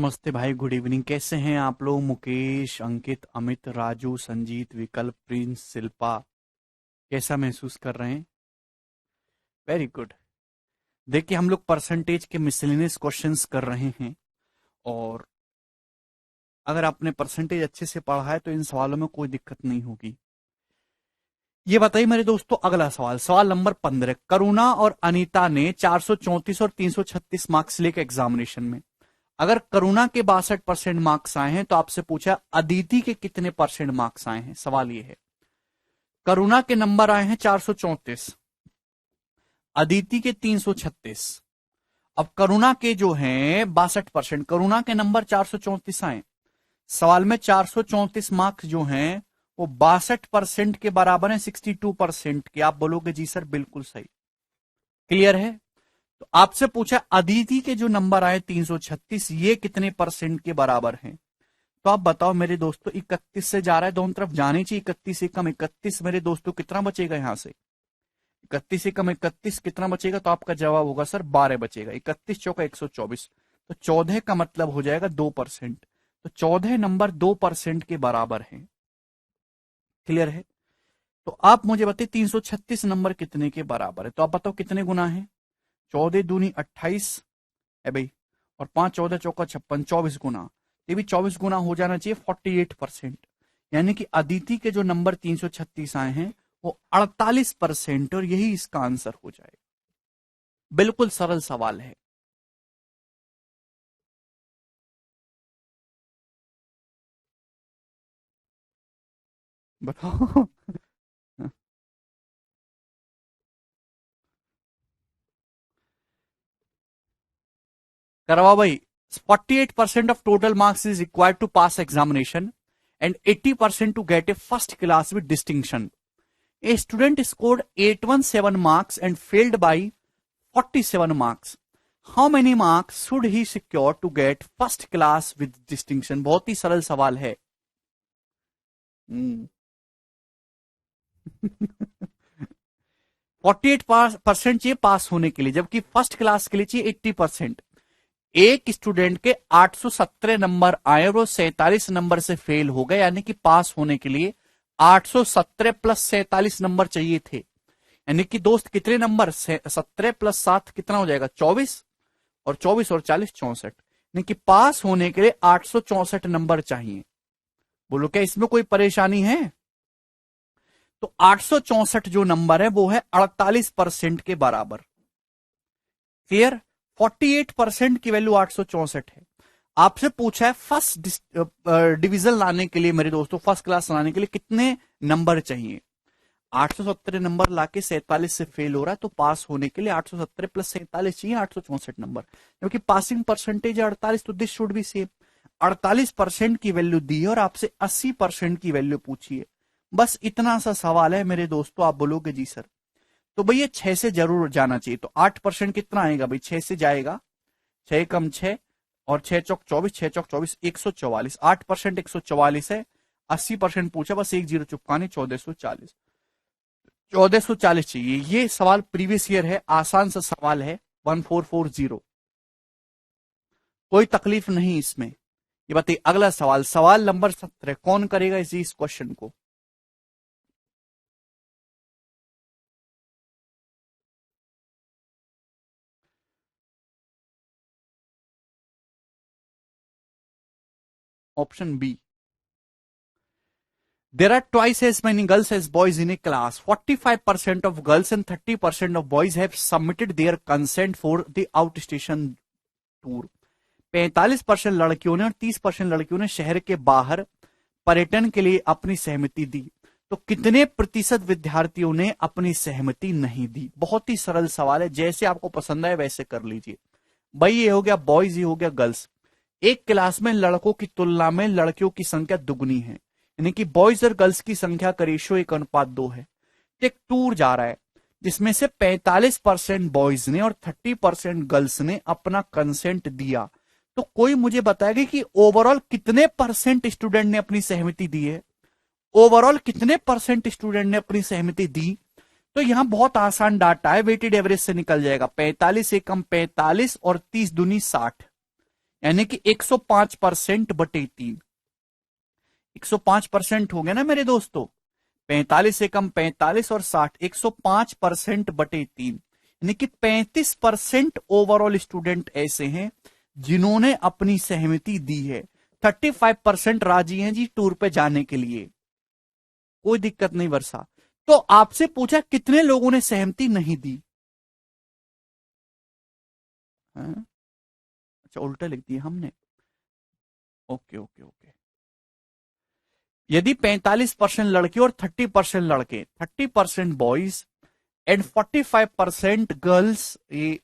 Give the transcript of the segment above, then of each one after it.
नमस्ते भाई, good evening. कैसे हैं आप लोग? मुकेश, अंकित, अमित, राजू, संजीत, विकल्प, प्रिंस, शिल्पा, कैसा महसूस कर रहे हैं? Very good. देखिए, हम लोग परसेंटेज के मिसलेनियस क्वेश्चंस कर रहे हैं, और अगर आपने परसेंटेज अच्छे से पढ़ा है तो इन सवालों में कोई दिक्कत नहीं होगी। ये बताइए मेरे दोस्तों, अगला सवाल, सवाल नंबर 15। करुणा और अनीता ने 434 और 336 मार्क्स लेके एग्जामिनेशन में, अगर करुणा के 62% मार्क्स आए हैं तो आपसे पूछा अदिति के कितने परसेंट मार्क्स आए हैं। सवाल ये है, करुणा के नंबर आए हैं 434, अदिति के 336। अब करुणा के जो हैं 62%, करुणा के नंबर 434 आए। सवाल में 434 मार्क्स जो हैं वो 62% के बराबर है 62% के। आप बोलोगे जी सर बिल्कुल सही। क्लियर है? तो आपसे पूछा अदिति के जो नंबर आए 336, ये कितने परसेंट के बराबर हैं? तो आप बताओ मेरे दोस्तों, 31 से जा रहा है, दोनों तरफ जानी चाहिए। 31 से कम 31 मेरे दोस्तों कितना बचेगा यहां से? 31 से कम 31 कितना बचेगा? तो आपका जवाब होगा सर 12 बचेगा। 31 चौका 124, तो 14 का मतलब हो जाएगा 2%। तो 14 नंबर 2% के बराबर है। क्लियर है? तो आप मुझे बताइए 336 नंबर कितने के बराबर है? तो आप बताओ कितने गुना है? 14 दूनी 28 है भाई, और 5 14 चौका 56, 24 गुना। ये भी 24 गुना हो जाना चाहिए 48%। यानी कि अदिति के जो नंबर 336 आए हैं वो 48%, और यही इसका आंसर हो जाएगा। बिल्कुल सरल सवाल है। बताओ। करवा भाई। 48% of total marks is required to pass examination and 80% to get a first class with distinction. A student scored 817 marks and failed by 47 marks. How many marks should he secure to get first class with distinction? बहुत ही सरल सवाल है। हम्म। 48% चाहिए पास होने के लिए, जबकि first class के लिए चाहिए 80%। एक स्टूडेंट के 817 नंबर आए और वो 47 नंबर से फेल हो गए, यानी कि पास होने के लिए 817 प्लस 47 नंबर चाहिए थे। यानी कि दोस्त कितने नंबर? 17 प्लस 7 कितना हो जाएगा? 24, और 24 और 40 64। यानी कि पास होने के लिए 864 नंबर चाहिए। बोलो क्या इसमें कोई परेशानी है? तो 864 जो नंबर है वो है 48% के बराबर। क्लियर? 48% की वैल्यू 864 है। आपसे पूछा है फर्स्ट डिवीजन लाने के लिए मेरे दोस्तों, फर्स्ट क्लास लाने के लिए कितने नंबर चाहिए? 817 नंबर लाके 47 से फेल हो रहा है, तो पास होने के लिए 817 प्लस 47 चाहिए, 864 नंबर। क्योंकि पासिंग परसेंटेज है 48, तो दिस शुड बी सेम। 48% की वैल्यू दी है और आपसे 80% की वैल्यू पूछी है। बस इतना सा सवाल है मेरे दोस्तों। आप बोलोगे जी सर, तो भैया 6 से जरूर जाना चाहिए। तो 8% कितना आएगा भाई? 6 से जाएगा, 6 कम 6 और 6 चौक 24, 6 चौक 24, 144। 8% 144 है। 80% पूछा, बस एक जीरो चुपकाने, 1440। 1440 चाहिए। ये सवाल प्रीवियस ईयर है, आसान सा सवाल है। 1440, कोई तकलीफ नहीं इसमें। ये बताइए अगला सवाल, सवाल नंबर 17। कौन करेगा इस क्वेश्चन को? Option B. There are twice as many girls as boys in a class. 45% of girls and 30% of boys have submitted their consent for the outstation tour. 45% लड़कियों ने और 30% लड़कियों ने शहर के बाहर पर्यटन के लिए अपनी सहमति दी। तो कितने प्रतिशत विद्यार्थियों ने अपनी सहमति नहीं दी? बहुत ही सरल सवाल है, जैसे आपको पसंद आए वैसे कर लीजिए। भाई ये हो गया बॉयज, ये हो गया गर्ल्स। एक क्लास में लड़कों की तुलना में लड़कियों की संख्या दुगनी है, यानी कि बॉयज और गर्ल्स की संख्या का रेशियो 1:2 है। एक टूर जा रहा है जिसमें से 45% बॉयज ने और 30% गर्ल्स ने अपना कंसेंट दिया। तो कोई मुझे बताएगा कि ओवरऑल कितने परसेंट स्टूडेंट ने अपनी सहमति दी है? ओवरऑल कितने परसेंट स्टूडेंट ने अपनी सहमति दी? तो यहां बहुत आसान डाटा है, वेटेड एवरेज से निकल जाएगा। 45 से कम 45 और 30 दूनी 60, यानी कि 105% बटे 3। 105% हो गया ना मेरे दोस्तों। 45 से कम 45 और 60, 105% बटे 3, यानी कि 35% ओवरऑल स्टूडेंट ऐसे हैं जिन्होंने अपनी सहमति दी है। 35% राजी हैं जी टूर पे जाने के लिए, कोई दिक्कत नहीं वर्षा। तो आपसे पूछा कितने लोगों ने सहमति नहीं दी? हाँ? अच्छा उल्टा लिख दिया हमने। Okay okay okay. यदि 45% लड़के और 30% लड़के, 30% बॉयज एंड 45% गर्ल्स ये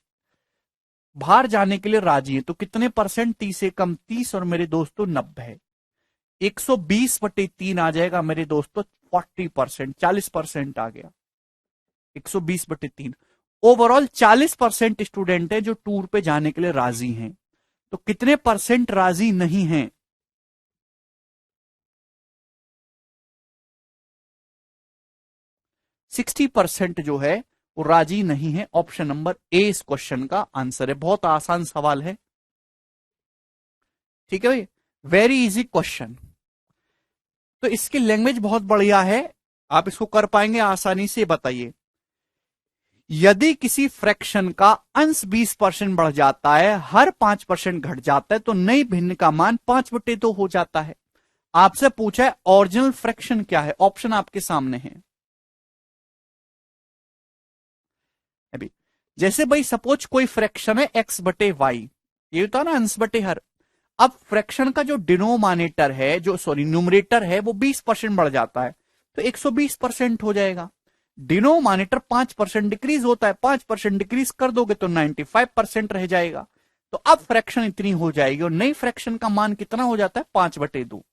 बाहर जाने के लिए राजी है, तो कितने परसेंट? 30 से कम 30 और मेरे दोस्तों 90 है। 120/3 आ जाएगा मेरे दोस्तों। 40%, 40% आ गया। 120/3 ओवरऑल 40% स्टूडेंट है जो टूर पे जाने के लिए राजी हैं। तो कितने परसेंट राजी नहीं हैं? 60% जो है वो राजी नहीं है। ऑप्शन नंबर ए इस क्वेश्चन का आंसर है। बहुत आसान सवाल है, ठीक है भाई, वेरी इजी क्वेश्चन। तो इसकी लैंग्वेज बहुत बढ़िया है, आप इसको कर पाएंगे आसानी से? बताइए, यदि किसी फ्रैक्शन का अंश 20% बढ़ जाता है, हर 5% घट जाता है, तो नई भिन्न का मान 5/2 हो जाता है। आपसे पूछा है ओरिजिनल फ्रैक्शन क्या है, ऑप्शन आपके सामने है अभी। जैसे भाई सपोज कोई फ्रैक्शन है x/y, ये होता है ना अंश बटे हर। अब फ्रैक्शन का जो डिनोमिनेटर है, जो सॉरी न्यूमरेटर है, वो 20% बढ़ जाता है, तो 120% हो जाएगा। डिनोमिनेटर 5% डिक्रीज होता है, 5% डिक्रीज कर दोगे तो 95% रह जाएगा। तो अब फ्रैक्शन इतनी हो जाएगी और नई फ्रैक्शन का मान कितना हो जाता है? 5/2,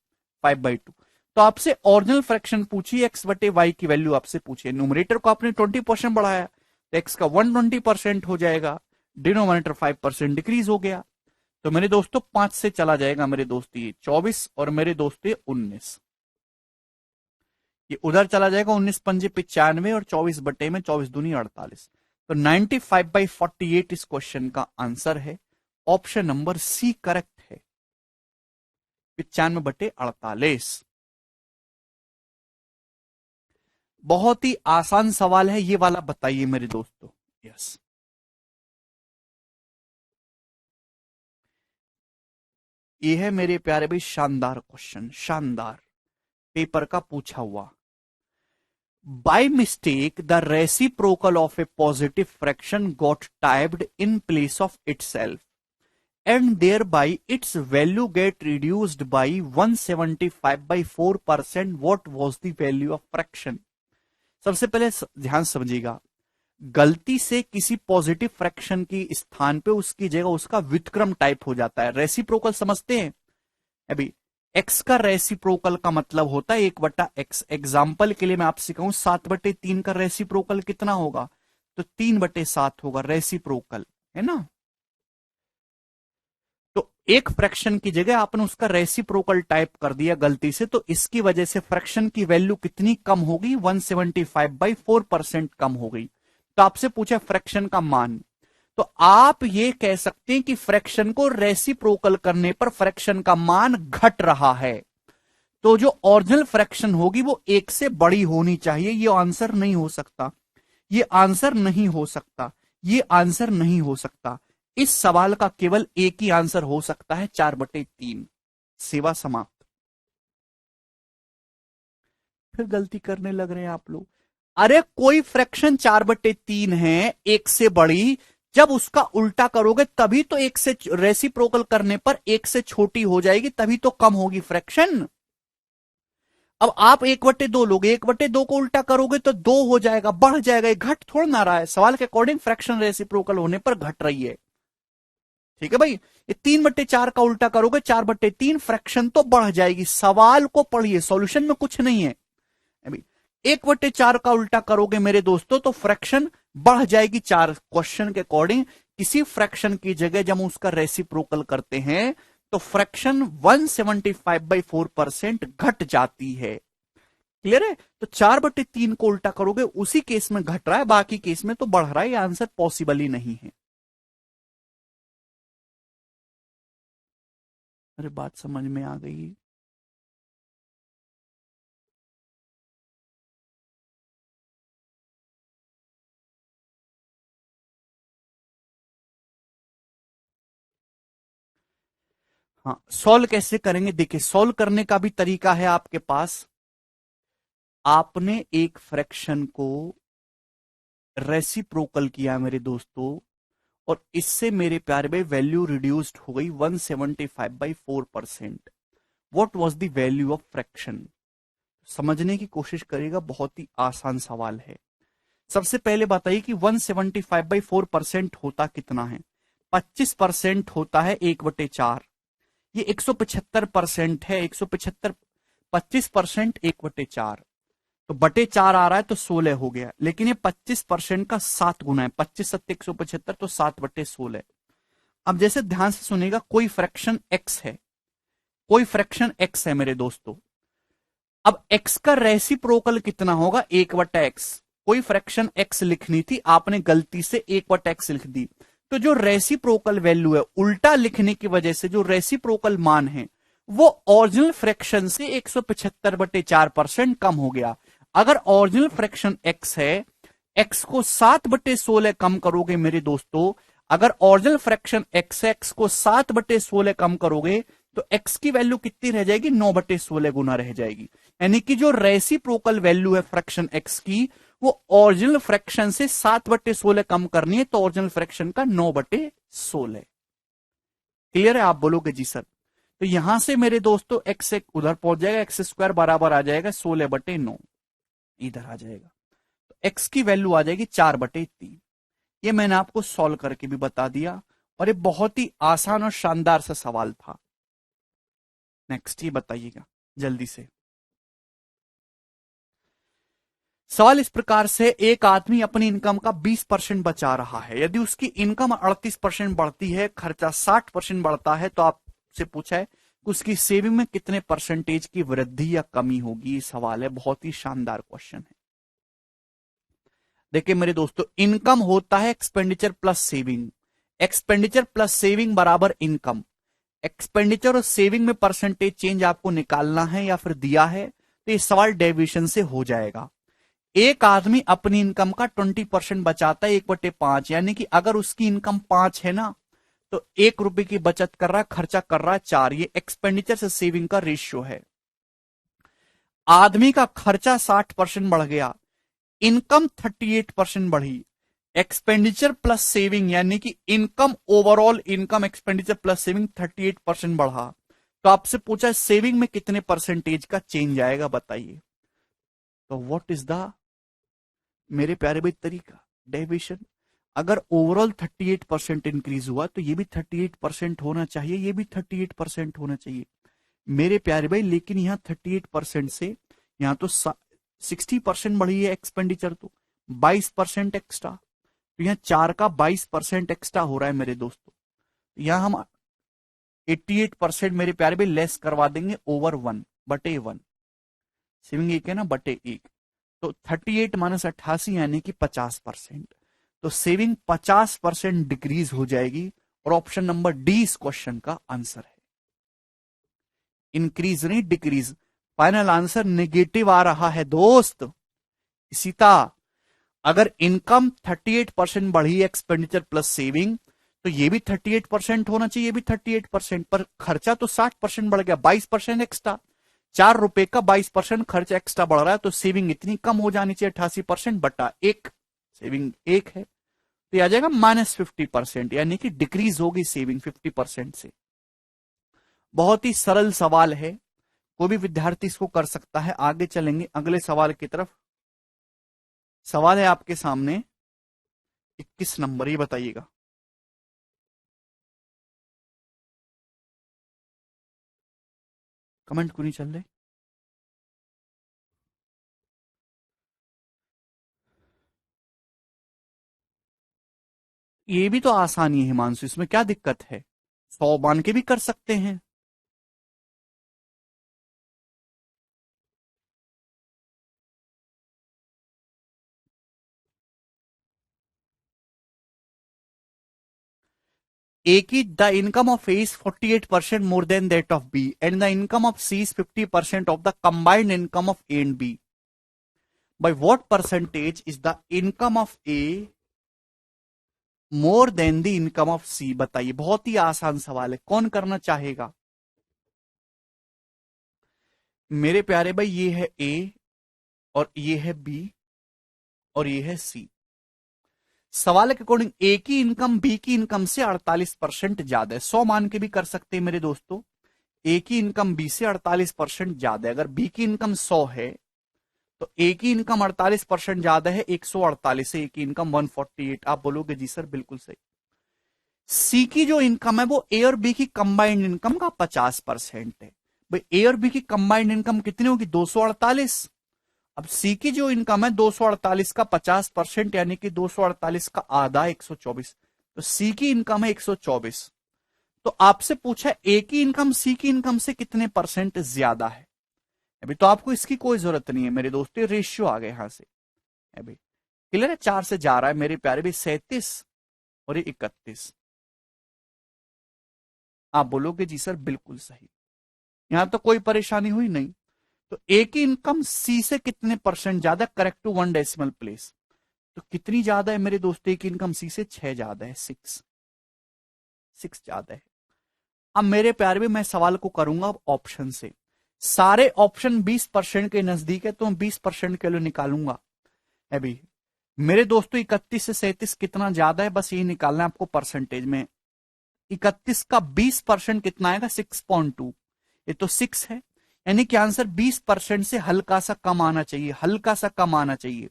5/2। तो आपसे ओरिजिनल फ्रैक्शन पूछी, x/y की वैल्यू आपसे पूछी, न्यूमरेटर को आपने 20% बढ़ाया तो x का 120% हो जाएगा, डिनोमिनेटर 5% डिक्रीज हो गया। तो मेरे दोस्तों 5 से चला जाएगा मेरे दोस्त ये 24 और मेरे दोस्त ये 19, ये उधर चला जाएगा। 19×5 = 95 और 24 बटे में 24 दूनी 48। तो 95/48 इस क्वेश्चन का आंसर है। ऑप्शन नंबर सी करेक्ट है, 95/48। बहुत ही आसान सवाल है ये वाला, बताइए मेरे दोस्तों। यस, ये है मेरे प्यारे भाई शानदार क्वेश्चन, शानदार पेपर का पूछा हुआ। By mistake, the reciprocal of a positive fraction got typed in place of itself, and thereby its value get reduced by 175/4%. What was the value of fraction? सबसे पहले ध्यान समझिएगा, गलती से किसी पॉजिटिव फ्रैक्शन की स्थान पे उसकी जगह उसका व्युत्क्रम टाइप हो जाता है। रेसिप्रोकल समझते हैं अभी? एक्स का रेसिप्रोकल का मतलब होता है 1/x। एग्जाम्पल के लिए मैं आपसे कहूं 7/3 का रेसिप्रोकल कितना होगा? तो 3/7 होगा रेसिप्रोकल, है ना? तो एक फ्रैक्शन की जगह आपने उसका रेसिप्रोकल टाइप कर दिया गलती से, तो इसकी वजह से फ्रैक्शन की वैल्यू कितनी कम होगी? 175/4% कम हो गई। तो आपसे पूछा फ्रैक्शन का मान, तो आप ये कह सकते हैं कि फ्रैक्शन को रेसिप्रोकल करने पर फ्रैक्शन का मान घट रहा है। तो जो ओरिजिनल फ्रैक्शन होगी वो 1 से बड़ी होनी चाहिए। ये आंसर नहीं हो सकता, ये आंसर नहीं हो सकता, ये आंसर नहीं हो सकता। इस सवाल का केवल एक ही आंसर हो सकता है, 4/3। सेवा समाप्त। फिर गलती करने लग रहे हैं आप लोग। अरे कोई फ्रैक्शन 4/3 है, 1 से बड़ी, जब उसका उल्टा करोगे तभी तो 1 से रेसिप्रोकल करने पर 1 से छोटी हो जाएगी, तभी तो कम होगी फ्रैक्शन। अब आप 1/2 लोगे, 1/2 को उल्टा करोगे तो 2 हो जाएगा, बढ़ जाएगा, ये घट थोड़ा ना रहा है। सवाल के अकॉर्डिंग फ्रैक्शन रेसिप्रोकल होने पर घट रही है, ठीक है भाई। ये 3/4 का उल्टा करोगे 4/3, फ्रैक्शन तो बढ़ जाएगी। सवाल को पढ़िए, सॉल्यूशन में कुछ नहीं है अभी। 1/4 का उल्टा करोगे मेरे दोस्तों तो फ्रैक्शन बढ़ जाएगी 4। क्वेश्चन के अकॉर्डिंग किसी फ्रैक्शन की जगह जब हम उसका रेसिप्रोकल करते हैं तो फ्रैक्शन 175/4% घट जाती है। क्लियर है? तो 4/3 को उल्टा करोगे उसी केस में घट रहा है, बाकी केस में तो बढ़ रहा है। ये आंसर पॉसिबल ही नहीं है। अरे बात समझ में आ गई। हाँ, सॉल्व कैसे करेंगे? देखिए, सॉल्व करने का भी तरीका है आपके पास। आपने एक फ्रैक्शन को रेसिप्रोकल किया मेरे दोस्तों, और इससे मेरे प्यारे भाई वैल्यू रिड्यूस्ड हो गई 175/4%। What was the value of fraction? समझने की कोशिश करिएगा, बहुत ही आसान सवाल है। सबसे पहले बताइए कि 175/4% होता कितना है? 25% होता है 1/4। ये 175% है। 175, 25% 1/4, तो बटे 4 आ रहा है तो 16 हो गया। लेकिन ये 25% का 7 गुना है। 25 सत्ते 175, तो 7/16। अब जैसे ध्यान से सुनिएगा, कोई फ्रैक्शन एक्स है, कोई फ्रैक्शन एक्स है मेरे दोस्तों। अब एक्स का रेसिप्रोकल कितना होगा? 1/x। कोई फ्रैक्शन एक्स लिखनी थी, आपने गलती से 1/x लिख दी, तो जो रेसिप्रोकल वैल्यू है, उल्टा लिखने की वजह से जो रेसिप्रोकल मान है, वो ओरिजिनल फ्रैक्शन से 175/4% कम हो गया। अगर ओरिजिनल फ्रैक्शन एक्स है, एक्स को 7/16 कम करोगे मेरे दोस्तों, अगर ओरिजिनल फ्रैक्शन एक्स एक्स को 7/16 कम करोगे, तो एक्स की वैल्यू कितनी रह जाएगी? 9/16 गुना रह जाएगी। यानी कि जो रेसिप्रोकल वैल्यू है फ्रैक्शन एक्स की, वो ओरिजिनल फ्रैक्शन से 7/16 कम करनी है, तो ओरिजिनल फ्रैक्शन का 9/16। क्लियर है? आप बोलोगे जी सर। तो यहां से मेरे दोस्तों एक्स एक उधर पहुंच जाएगा, एक्स स्क्वायर बराबर आ जाएगा 16/9, इधर आ जाएगा। तो एक्स की वैल्यू आ जाएगी 4/3। ये मैंने आपको सॉल्व करके भी बता दिया, और ये बहुत ही आसान और शानदार सा सवाल था। नेक्स्ट ये बताइएगा जल्दी से। सवाल इस प्रकार से, एक आदमी अपनी इनकम का 20% बचा रहा है। यदि उसकी इनकम 38% बढ़ती है, खर्चा 60% बढ़ता है, तो आपसे पूछा है कि उसकी सेविंग में कितने परसेंटेज की वृद्धि या कमी होगी। सवाल है, बहुत ही शानदार क्वेश्चन है। देखिए मेरे दोस्तों, इनकम होता है expenditure plus saving. Expenditure plus saving बराबर इनकम। एक्सपेंडिचर और सेविंग में परसेंटेज चेंज आपको निकालना है या फिर दिया है, तो ये सवाल डेविएशन से हो जाएगा। एक आदमी अपनी इनकम का 20% बचाता है 1/5, यानी कि अगर उसकी इनकम 5 है ना, तो 1 रुपए की बचत कर रहा है, खर्चा कर रहा है 4। ये एक्सपेंडिचर से सेविंग का रेशियो है। आदमी का खर्चा 60% बढ़ गया, इनकम 38% बढ़ी। एक्सपेंडिचर प्लस सेविंग यानी कि income, overall income expenditure plus saving 38% बढ़ा। तो आपसे पूछा है सेविंग में कितने परसेंटेज का चेंज आएगा, बताइए। तो व्हाट इज द मेरे प्यारे भाई तरीका? डेविएशन। अगर ओवरऑल 38% इंक्रीज हुआ, तो ये भी 38% होना चाहिए, ये भी 38% होना चाहिए मेरे प्यारे भाई। लेकिन यहां 38% से यहां तो 60% बढ़ी है एक्सपेंडिचर, तो 22% एक्स्ट्रा, तो यहां 4 का 22% एक्स्ट्रा हो रहा है मेरे दोस्तों। यहां हम 88% मेरे प्यारे भाई लेस करवा देंगे ओवर 1/1। सेविंग 1 है ना, बटे 1, तो 38 - 88 यानी कि 50%। तो सेविंग 50% डिक्रीज हो जाएगी, और ऑप्शन नंबर डी इस क्वेश्चन का आंसर है। इंक्रीज नहीं, डिक्रीज। फाइनल आंसर नेगेटिव आ रहा है दोस्त। सीता, अगर इनकम 38% बढ़ी एक्सपेंडिचर प्लस सेविंग, तो ये भी 38% होना चाहिए, ये भी 38%, पर खर्चा तो 60% बढ़ गया, 22% एक्स्ट्रा। 4 रुपए का 22% खर्च एक्स्ट्रा बढ़ रहा है, तो सेविंग इतनी कम हो जानी चाहिए, 88%/1। सेविंग 1 है, तो आ जाएगा -50%, यानी कि डिक्रीज होगी सेविंग 50% से। बहुत ही सरल सवाल है, कोई भी विद्यार्थी इसको कर सकता है। आगे चलेंगे अगले सवाल की तरफ। सवाल है आपके सामने 21 नंबर, ये बताइएगा। कमेंट क्यों नहीं चल रहे? ये भी तो आसानी है हिमांशु, इसमें क्या दिक्कत है? 100 मान के भी कर सकते हैं। A की the income of A is 48% more than that of B and the income of C is 50% of the combined income of A and B. By what percentage is the income of A more than the income of C? बताइए, बहुत ही आसान सवाल है, कौन करना चाहेगा? मेरे प्यारे भाई, ये है A और ये है B और ये है C। सवाल के अकॉर्डिंग ए की इनकम बी की इनकम से 48% ज्यादा है। 100 मान के भी कर सकते हैं मेरे दोस्तों। ए की इनकम बी से 48% ज्यादा है। अगर बी की इनकम 100 है तो ए की इनकम 48% ज्यादा है, 148 है, ए की इनकम 148। आप बोलोगे जी सर बिल्कुल सही। सी की जो इनकम है वो ए और बी की कंबाइंड इनकम का 50% है। भाई ए और बी की कंबाइंड इनकम कितनी होगी? 248। अब सी की जो इनकम है 248 का 50% यानी कि 248 का आधा 124, तो सी की इनकम है 124। तो आपसे पूछा ए की इनकम सी की इनकम से कितने परसेंट ज्यादा है। अभी तो आपको इसकी कोई जरूरत नहीं है मेरे दोस्तों, रेशियो आ गए यहां से। अभी क्लियर है? 4 से जा रहा है मेरे प्यारे भी, 37 और ये 31। आप बोलोगे जी सर बिल्कुल सही। यहां तो कोई परेशानी हुई नहीं। तो ए की इनकम सी से कितने परसेंट ज्यादा? Correct to 1 decimal place. तो कितनी ज्यादा है मेरे दोस्तों की इनकम? सी से 6 ज्यादा है, 6 ज्यादा है। अब मेरे प्यारे में मैं सवाल को करूंगा अब ऑप्शन से। सारे ऑप्शन 20% के नजदीक है तो मैं 20% के लिए निकालूंगा। अभी मेरे दोस्तों 31 से 37 कितना ज्यादा है, बस ये निकालना है आपको परसेंटेज में। 31 का 20% कितना आएगा? 6.2। ये तो 6 है, यानी कि आंसर 20% से हल्का सा कम आना चाहिए, हल्का सा कम आना चाहिए।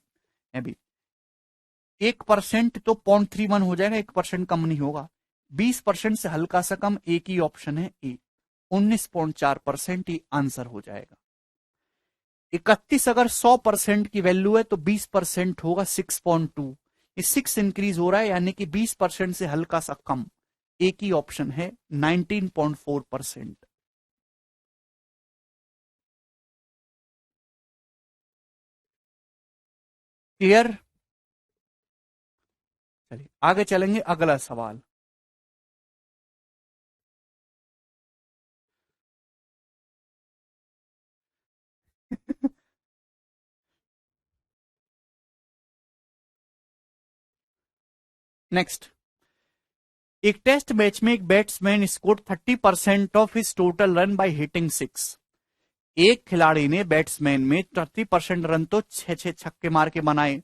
अभी 1% तो 0.31 हो जाएगा, 1% कम नहीं होगा। 20% से हल्का सा कम, एक ही ऑप्शन है ए, 19.4% ही आंसर हो जाएगा। 31 अगर 100% की वैल्यू है तो 20% होगा 6.2। ये 6 इंक्रीज हो रहा है, यानी कि 20% से हल्का सा कम, एक ही ऑप्शन है 19.4%। क्लियर? चलिए आगे चलेंगे, अगला सवाल। नेक्स्ट, एक टेस्ट मैच में एक batsman score 30% of his total run by hitting 6। एक खिलाड़ी ने बैट्समैन में 30% रन तो छह छह छक्के मार के बनाए,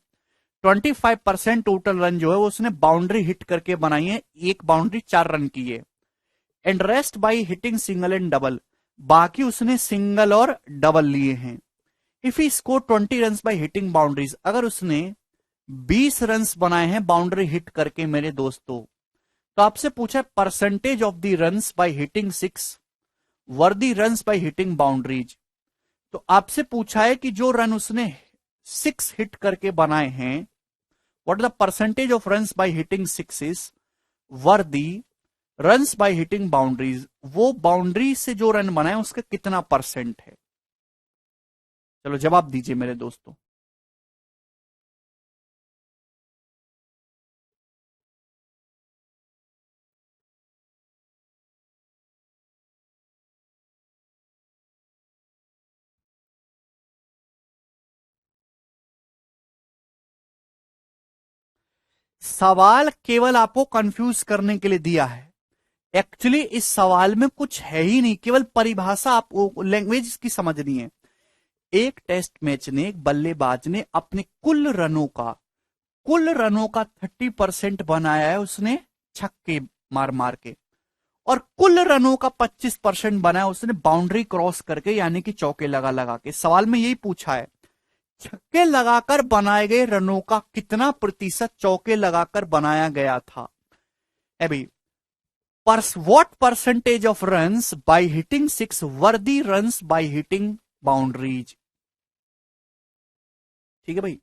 25% टोटल रन जो है वो उसने बाउंड्री हिट करके बनाई है, एक बाउंड्री 4 रन की है। And rest by hitting single and double, बाकी उसने सिंगल और डबल लिए हैं। If he score 20 run by hitting boundaries, अगर उसने 20 रन बनाए हैं बाउंड्री हिट करके मेरे दोस्तों, तो आपसे पूछा percentage of the runs by hitting 6 over the runs by hitting boundaries. तो आपसे पूछा है कि जो रन उसने 6 हिट करके बनाए हैं, what the percentage of runs by hitting 6 over the runs by hitting boundaries, वो बाउंड्री से जो रन बनाए उसका कितना परसेंट है। चलो जवाब दीजिए मेरे दोस्तों। सवाल केवल आपको कंफ्यूज करने के लिए दिया है। एक्चुअली इस सवाल में कुछ है ही नहीं, केवल परिभाषा आपको लैंग्वेज की समझनी है। एक टेस्ट मैच ने एक बल्लेबाज ने अपने कुल रनों का 30% बनाया है उसने छक्के मार मार के, और कुल रनों का 25% बनाया उसने बाउंड्री क्रॉस करके, यानी कि चौके लगा लगा के। सवाल में यही पूछा है, छक्के लगाकर बनाए गए रनों का कितना प्रतिशत चौके लगाकर बनाया गया था। अभी what percentage of runs by hitting 6 over the runs by hitting boundaries. ठीक है भाई,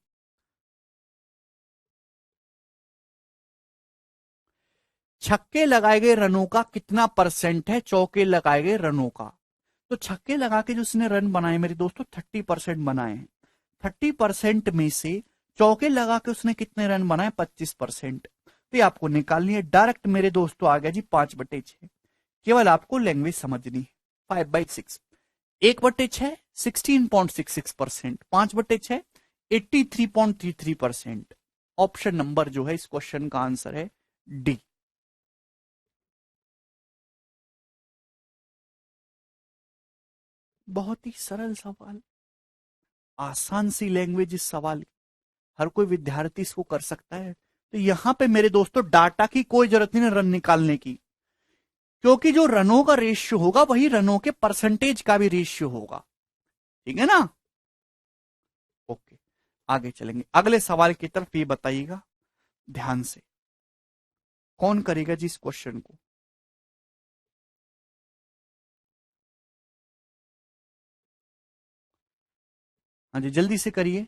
छक्के लगाए गए रनों का कितना परसेंट है चौके लगाए गए रनों का। तो छक्के लगा के जो उसने रन बनाए मेरे दोस्तों 30% बनाए हैं। 30% में से चौके लगा के उसने कितने रन बनाए? 25%। तो ये आपको निकालनी है। डायरेक्ट मेरे दोस्तों आ गया जी 5/6। केवल आपको लैंग्वेज समझनी है। 5/6, 1/6 16.66%, 5/6 83.33%। ऑप्शन नंबर जो है इस क्वेश्चन का आंसर है डी। बहुत ही सरल सवाल, आसान सी लैंग्वेज इस सवाल की, हर कोई विद्यार्थी इसको कर सकता है। तो यहां पे मेरे दोस्तों डाटा की कोई जरूरत नहीं रन निकालने की, क्योंकि जो रनों का रेशियो होगा वही रनों के परसेंटेज का भी रेशियो होगा। ठीक है ना? ओके, आगे चलेंगे अगले सवाल की तरफ। ये बताइएगा ध्यान से, कौन करेगा जी इस क्वेश्चन को? हाँ जी, जल्दी से करिए।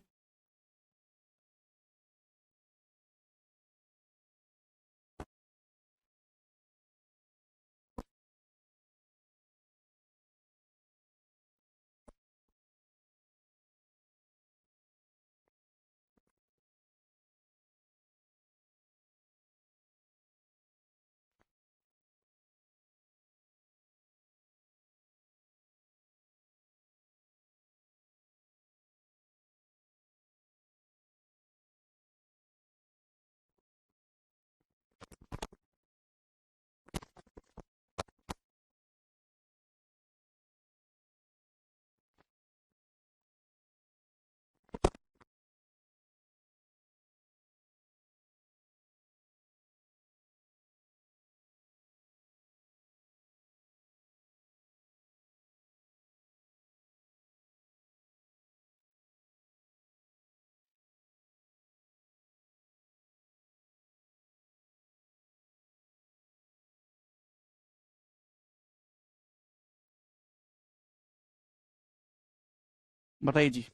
बताइए जी।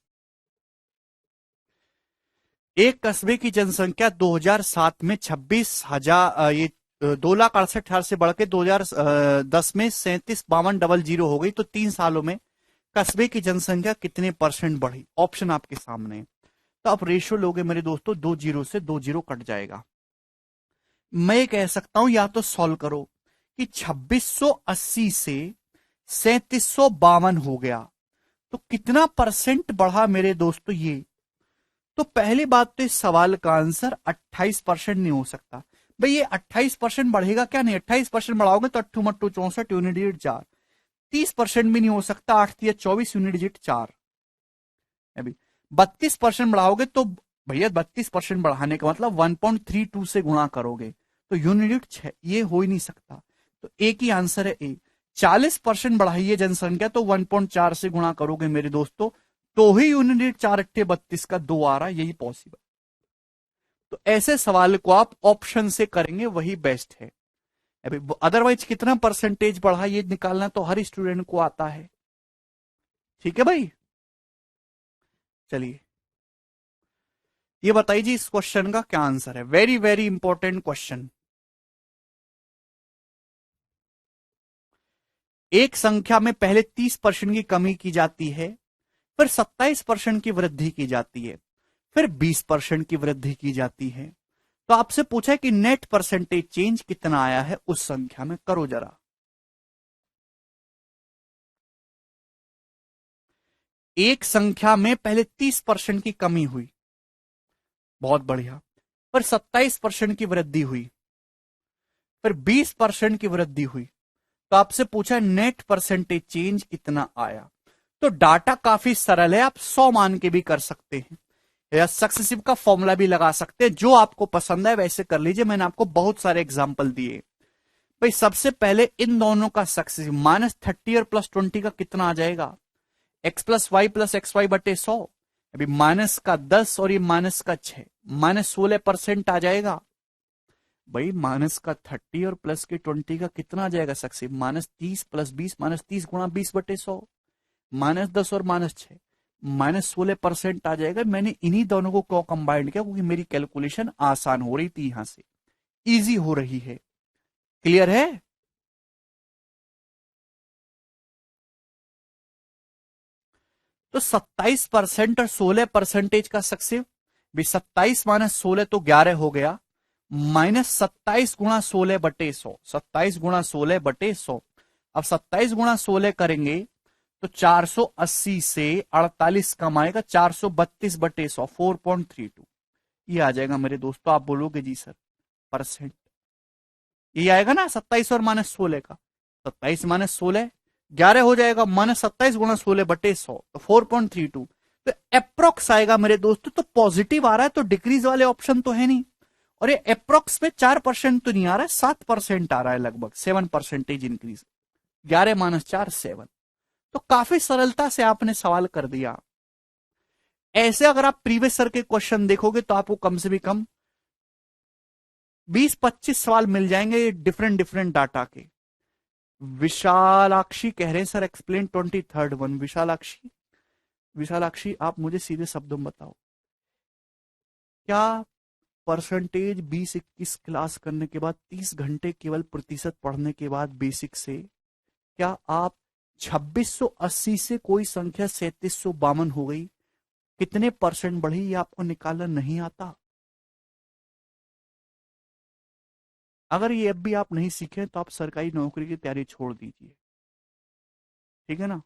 एक कस्बे की जनसंख्या 2007 में 26,000, ये 2,68,000 से बढ़ के 2010 में 37,52,00 हो गई। तो 3 सालों में कस्बे की जनसंख्या कितने परसेंट बढ़ी? ऑप्शन आपके सामने है। तो आप रेशियो लोगे मेरे दोस्तों, 2 जीरो से 2 जीरो कट जाएगा। मैं ये कह सकता हूं या तो सॉल्व करो कि 2680 से 3752 हो गया, तो कितना परसेंट बढ़ा मेरे दोस्तों ये? तो पहली बात तो इस सवाल का आंसर 28% नहीं हो सकता। भाई ये 28% बढ़ेगा क्या? नहीं, 28% बढ़ाओगे तो अट्ठू मट्टू 64 यूनिट डिजिट 4। 30% भी नहीं हो सकता, 8 या 24 यूनिट डिजिट 4। अभी 32% बढ़ाओगे तो भैया 32% बढ़ाने का मतलब 1.32 से गुणा करोगे तो यूनिट 6, ये हो ही नहीं सकता। तो एक ही आंसर है ए। 40% बढ़ाइए जनसंख्या तो 1.4 से गुणा करोगे मेरे दोस्तों, तो ही यूनिट 4 अट्ठे 32 का 2 आ रहा, यही पॉसिबल। तो ऐसे सवाल को आप ऑप्शन से करेंगे वही बेस्ट है। अभी अदरवाइज कितना परसेंटेज बढ़ा ये निकालना तो हर स्टूडेंट को आता है। ठीक है भाई, चलिए ये बताइए जी इस क्वेश्चन का क्या आंसर है। Very very important question. एक संख्या में पहले 30% की कमी की जाती है, फिर 27% की वृद्धि की जाती है, फिर 20% की वृद्धि की जाती है। तो आपसे पूछा है कि नेट परसेंटेज चेंज कितना आया है उस संख्या में, करो जरा। एक संख्या में पहले 30% की कमी हुई, बहुत बढ़िया, फिर 27% की वृद्धि हुई, फिर 20% की वृद्धि हुई। तो आपसे पूछा नेट परसेंटेज चेंज कितना आया। तो डाटा काफी सरल है, आप 100 मान के भी कर सकते हैं या सक्सेसिव का फॉर्मूला भी लगा सकते हैं, जो आपको पसंद है वैसे कर लीजिए। मैंने आपको बहुत सारे एग्जाम्पल दिए। भाई सबसे पहले इन दोनों का सक्सेसिव -30 और +20 का कितना आ जाएगा? x+y+xy/100। अभी माइनस का 10 और ये माइनस का 6, -16% आ जाएगा। भाई माइनस का 30 और प्लस के 20 का कितना आ जाएगा सक्सेसिव? -30 + 20, -30 गुणा 20/100, -10 और -6, -16% आ जाएगा। मैंने इन्हीं दोनों को क्यों कंबाइंड किया? क्योंकि मेरी कैलकुलेशन आसान हो रही थी, यहां से इजी हो रही है। क्लियर है? तो 27% और 16% का सक्सेसिव भी 27 - 16 तो 11 हो गया, -27 × 16/100, 27 × 16/100। अब 27 × 16 करेंगे तो 480 से 48 कम आएगा, 432/100, 4.32। ये आ जाएगा मेरे दोस्तों। आप बोलोगे जी सर परसेंट, ये आएगा ना 27 और -16 का। 27 - 16 11 हो जाएगा, -27 × 16/100 तो 4.32। तो अप्रोक्स आएगा मेरे दोस्तों। तो पॉजिटिव आ रहा है तो डिक्रीज वाले ऑप्शन तो है नहीं, और ये अप्रोक्स में 4% तो नहीं आ रहा है, 7% आ रहा है, लगभग 7% इंक्रीज। 11 - 4 7। तो काफी सरलता से आपने सवाल कर दिया। ऐसे अगर आप प्रीवियस सर के क्वेश्चन देखोगे तो आपको कम से भी कम 20-25 सवाल मिल जाएंगे डिफरेंट डिफरेंट डाटा के। विशालाक्षी कह रहे हैं sir explain 23rd one. Vishalakshi, Vishalakshi आप मुझे सीधे शब्दों में बताओ, क्या परसेंटेज 20-21 क्लास करने के बाद 30 घंटे केवल प्रतिशत पढ़ने के बाद बेसिक से, क्या आप 2680 से कोई संख्या 3752 हो गई, कितने परसेंट बढ़ी ये आपको निकालना नहीं आता? अगर ये अब भी आप नहीं सीखे तो आप सरकारी नौकरी की तैयारी छोड़ दीजिए, ठीक है ना।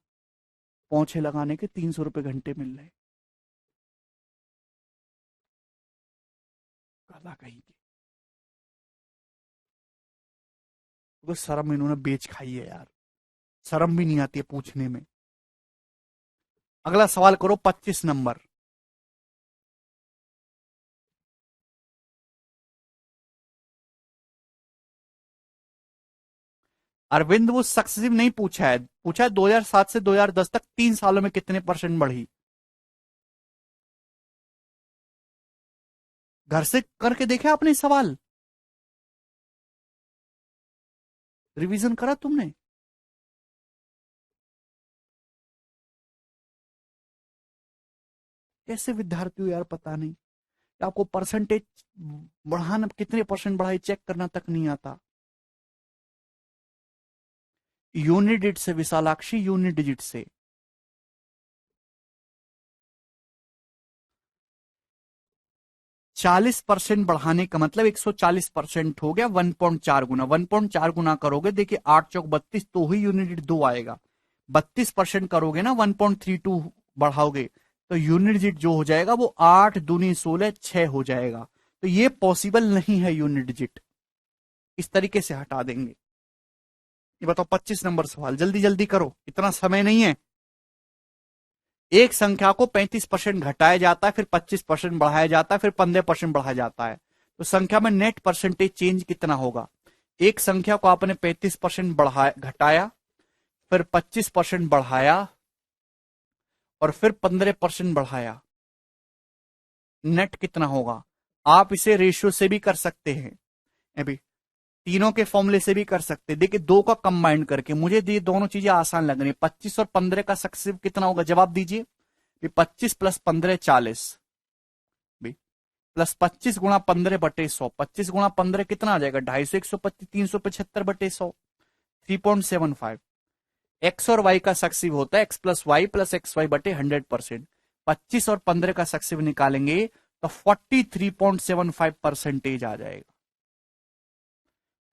पोंछे लगाने के 300 रुपए घंटे मिल रहे, कला कहीं की। तो शर्म इन्होंने बेच खाई है यार, शर्म भी नहीं आती है पूछने में। अगला सवाल करो 25 नंबर। अरविंद वो सक्सेसिव नहीं पूछा है, पूछा है 2007 से 2010 तक 3 सालों में कितने परसेंट बढ़ी। घर से करके देखा आपने सवाल, रिवीजन करा तुमने? कैसे विद्यार्थी हो यार, पता नहीं। आपको परसेंटेज बढ़ाना, कितने परसेंट बढ़ाई चेक करना तक नहीं आता। यूनिट डिजिट से विशालाक्षी, यूनिट डिजिट से। 40% बढ़ाने का मतलब 140% हो गया, 1.4 गुना। 1.4 गुना करोगे, देखिए 8 चौक 32, तो ही यूनिट डिजिट 2 आएगा। 32% करोगे ना, 1.32 बढ़ाओगे, तो यूनिट डिजिट जो हो जाएगा वो 8 दूनी 16 6 हो जाएगा। तो ये पॉसिबल नहीं है यूनिट डिजिट, इस तरीके से हटा देंगे। ये बताओ 25 नंबर सवाल, जल्दी जल्दी करो, इतना समय नहीं है। एक संख्या को 35% घटाया जाता है, फिर 25% बढ़ाया जाता है, फिर 15% बढ़ाया जाता है, तो संख्या में नेट परसेंटेज चेंज कितना होगा? एक संख्या को आपने 35% बढ़ाया, घटाया, फिर 25% बढ़ाया, और फिर 15% बढ़ाया, नेट कितना होगा? आप इसे रेशियो से भी कर सकते हैं, अभी तीनों के फॉर्मूले से भी कर सकते हैं। देखिए दो का कंबाइंड करके, मुझे ये दोनों चीजें आसान लग रही है। 25 और 15 का सक्सेसिव कितना होगा, जवाब दीजिए। 25 + 15 40, प्लस 25 × 15/100, 25 × 15 कितना आ जाएगा, 250, 125, 375/100, 3.75। एक्स और वाई का सक्सिव होता है x+y+xy/100%। 25 और 15 का सक्सिव निकालेंगे तो 43.75% आ जाएगा।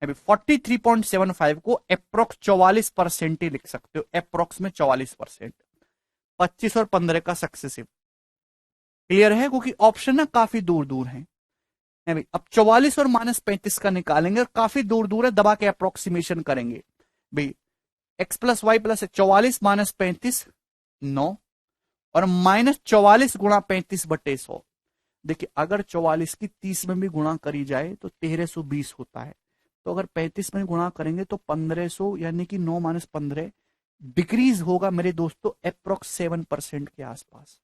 अभी 43.75 को अप्रोक्स 44% ही लिख सकते हो, अप्रोक्स में 44%। 25 और 15 का सक्सेसिव क्लियर है, क्योंकि ऑप्शन ना काफी दूर दूर है। भाई अब 44 और -35 का निकालेंगे, और काफी दूर दूर है, दबा के अप्रोक्सीमेशन करेंगे। भाई x+y+44 -35 9, और -44 × 35/100। देखिए अगर 44 की 30 में भी गुणा करी जाए तो 1320 होता है, तो अगर 35 में गुणा करेंगे तो 1500, यानी कि 9 - 15 डिक्रीज होगा मेरे दोस्तों अप्रोक्स 7% के आसपास।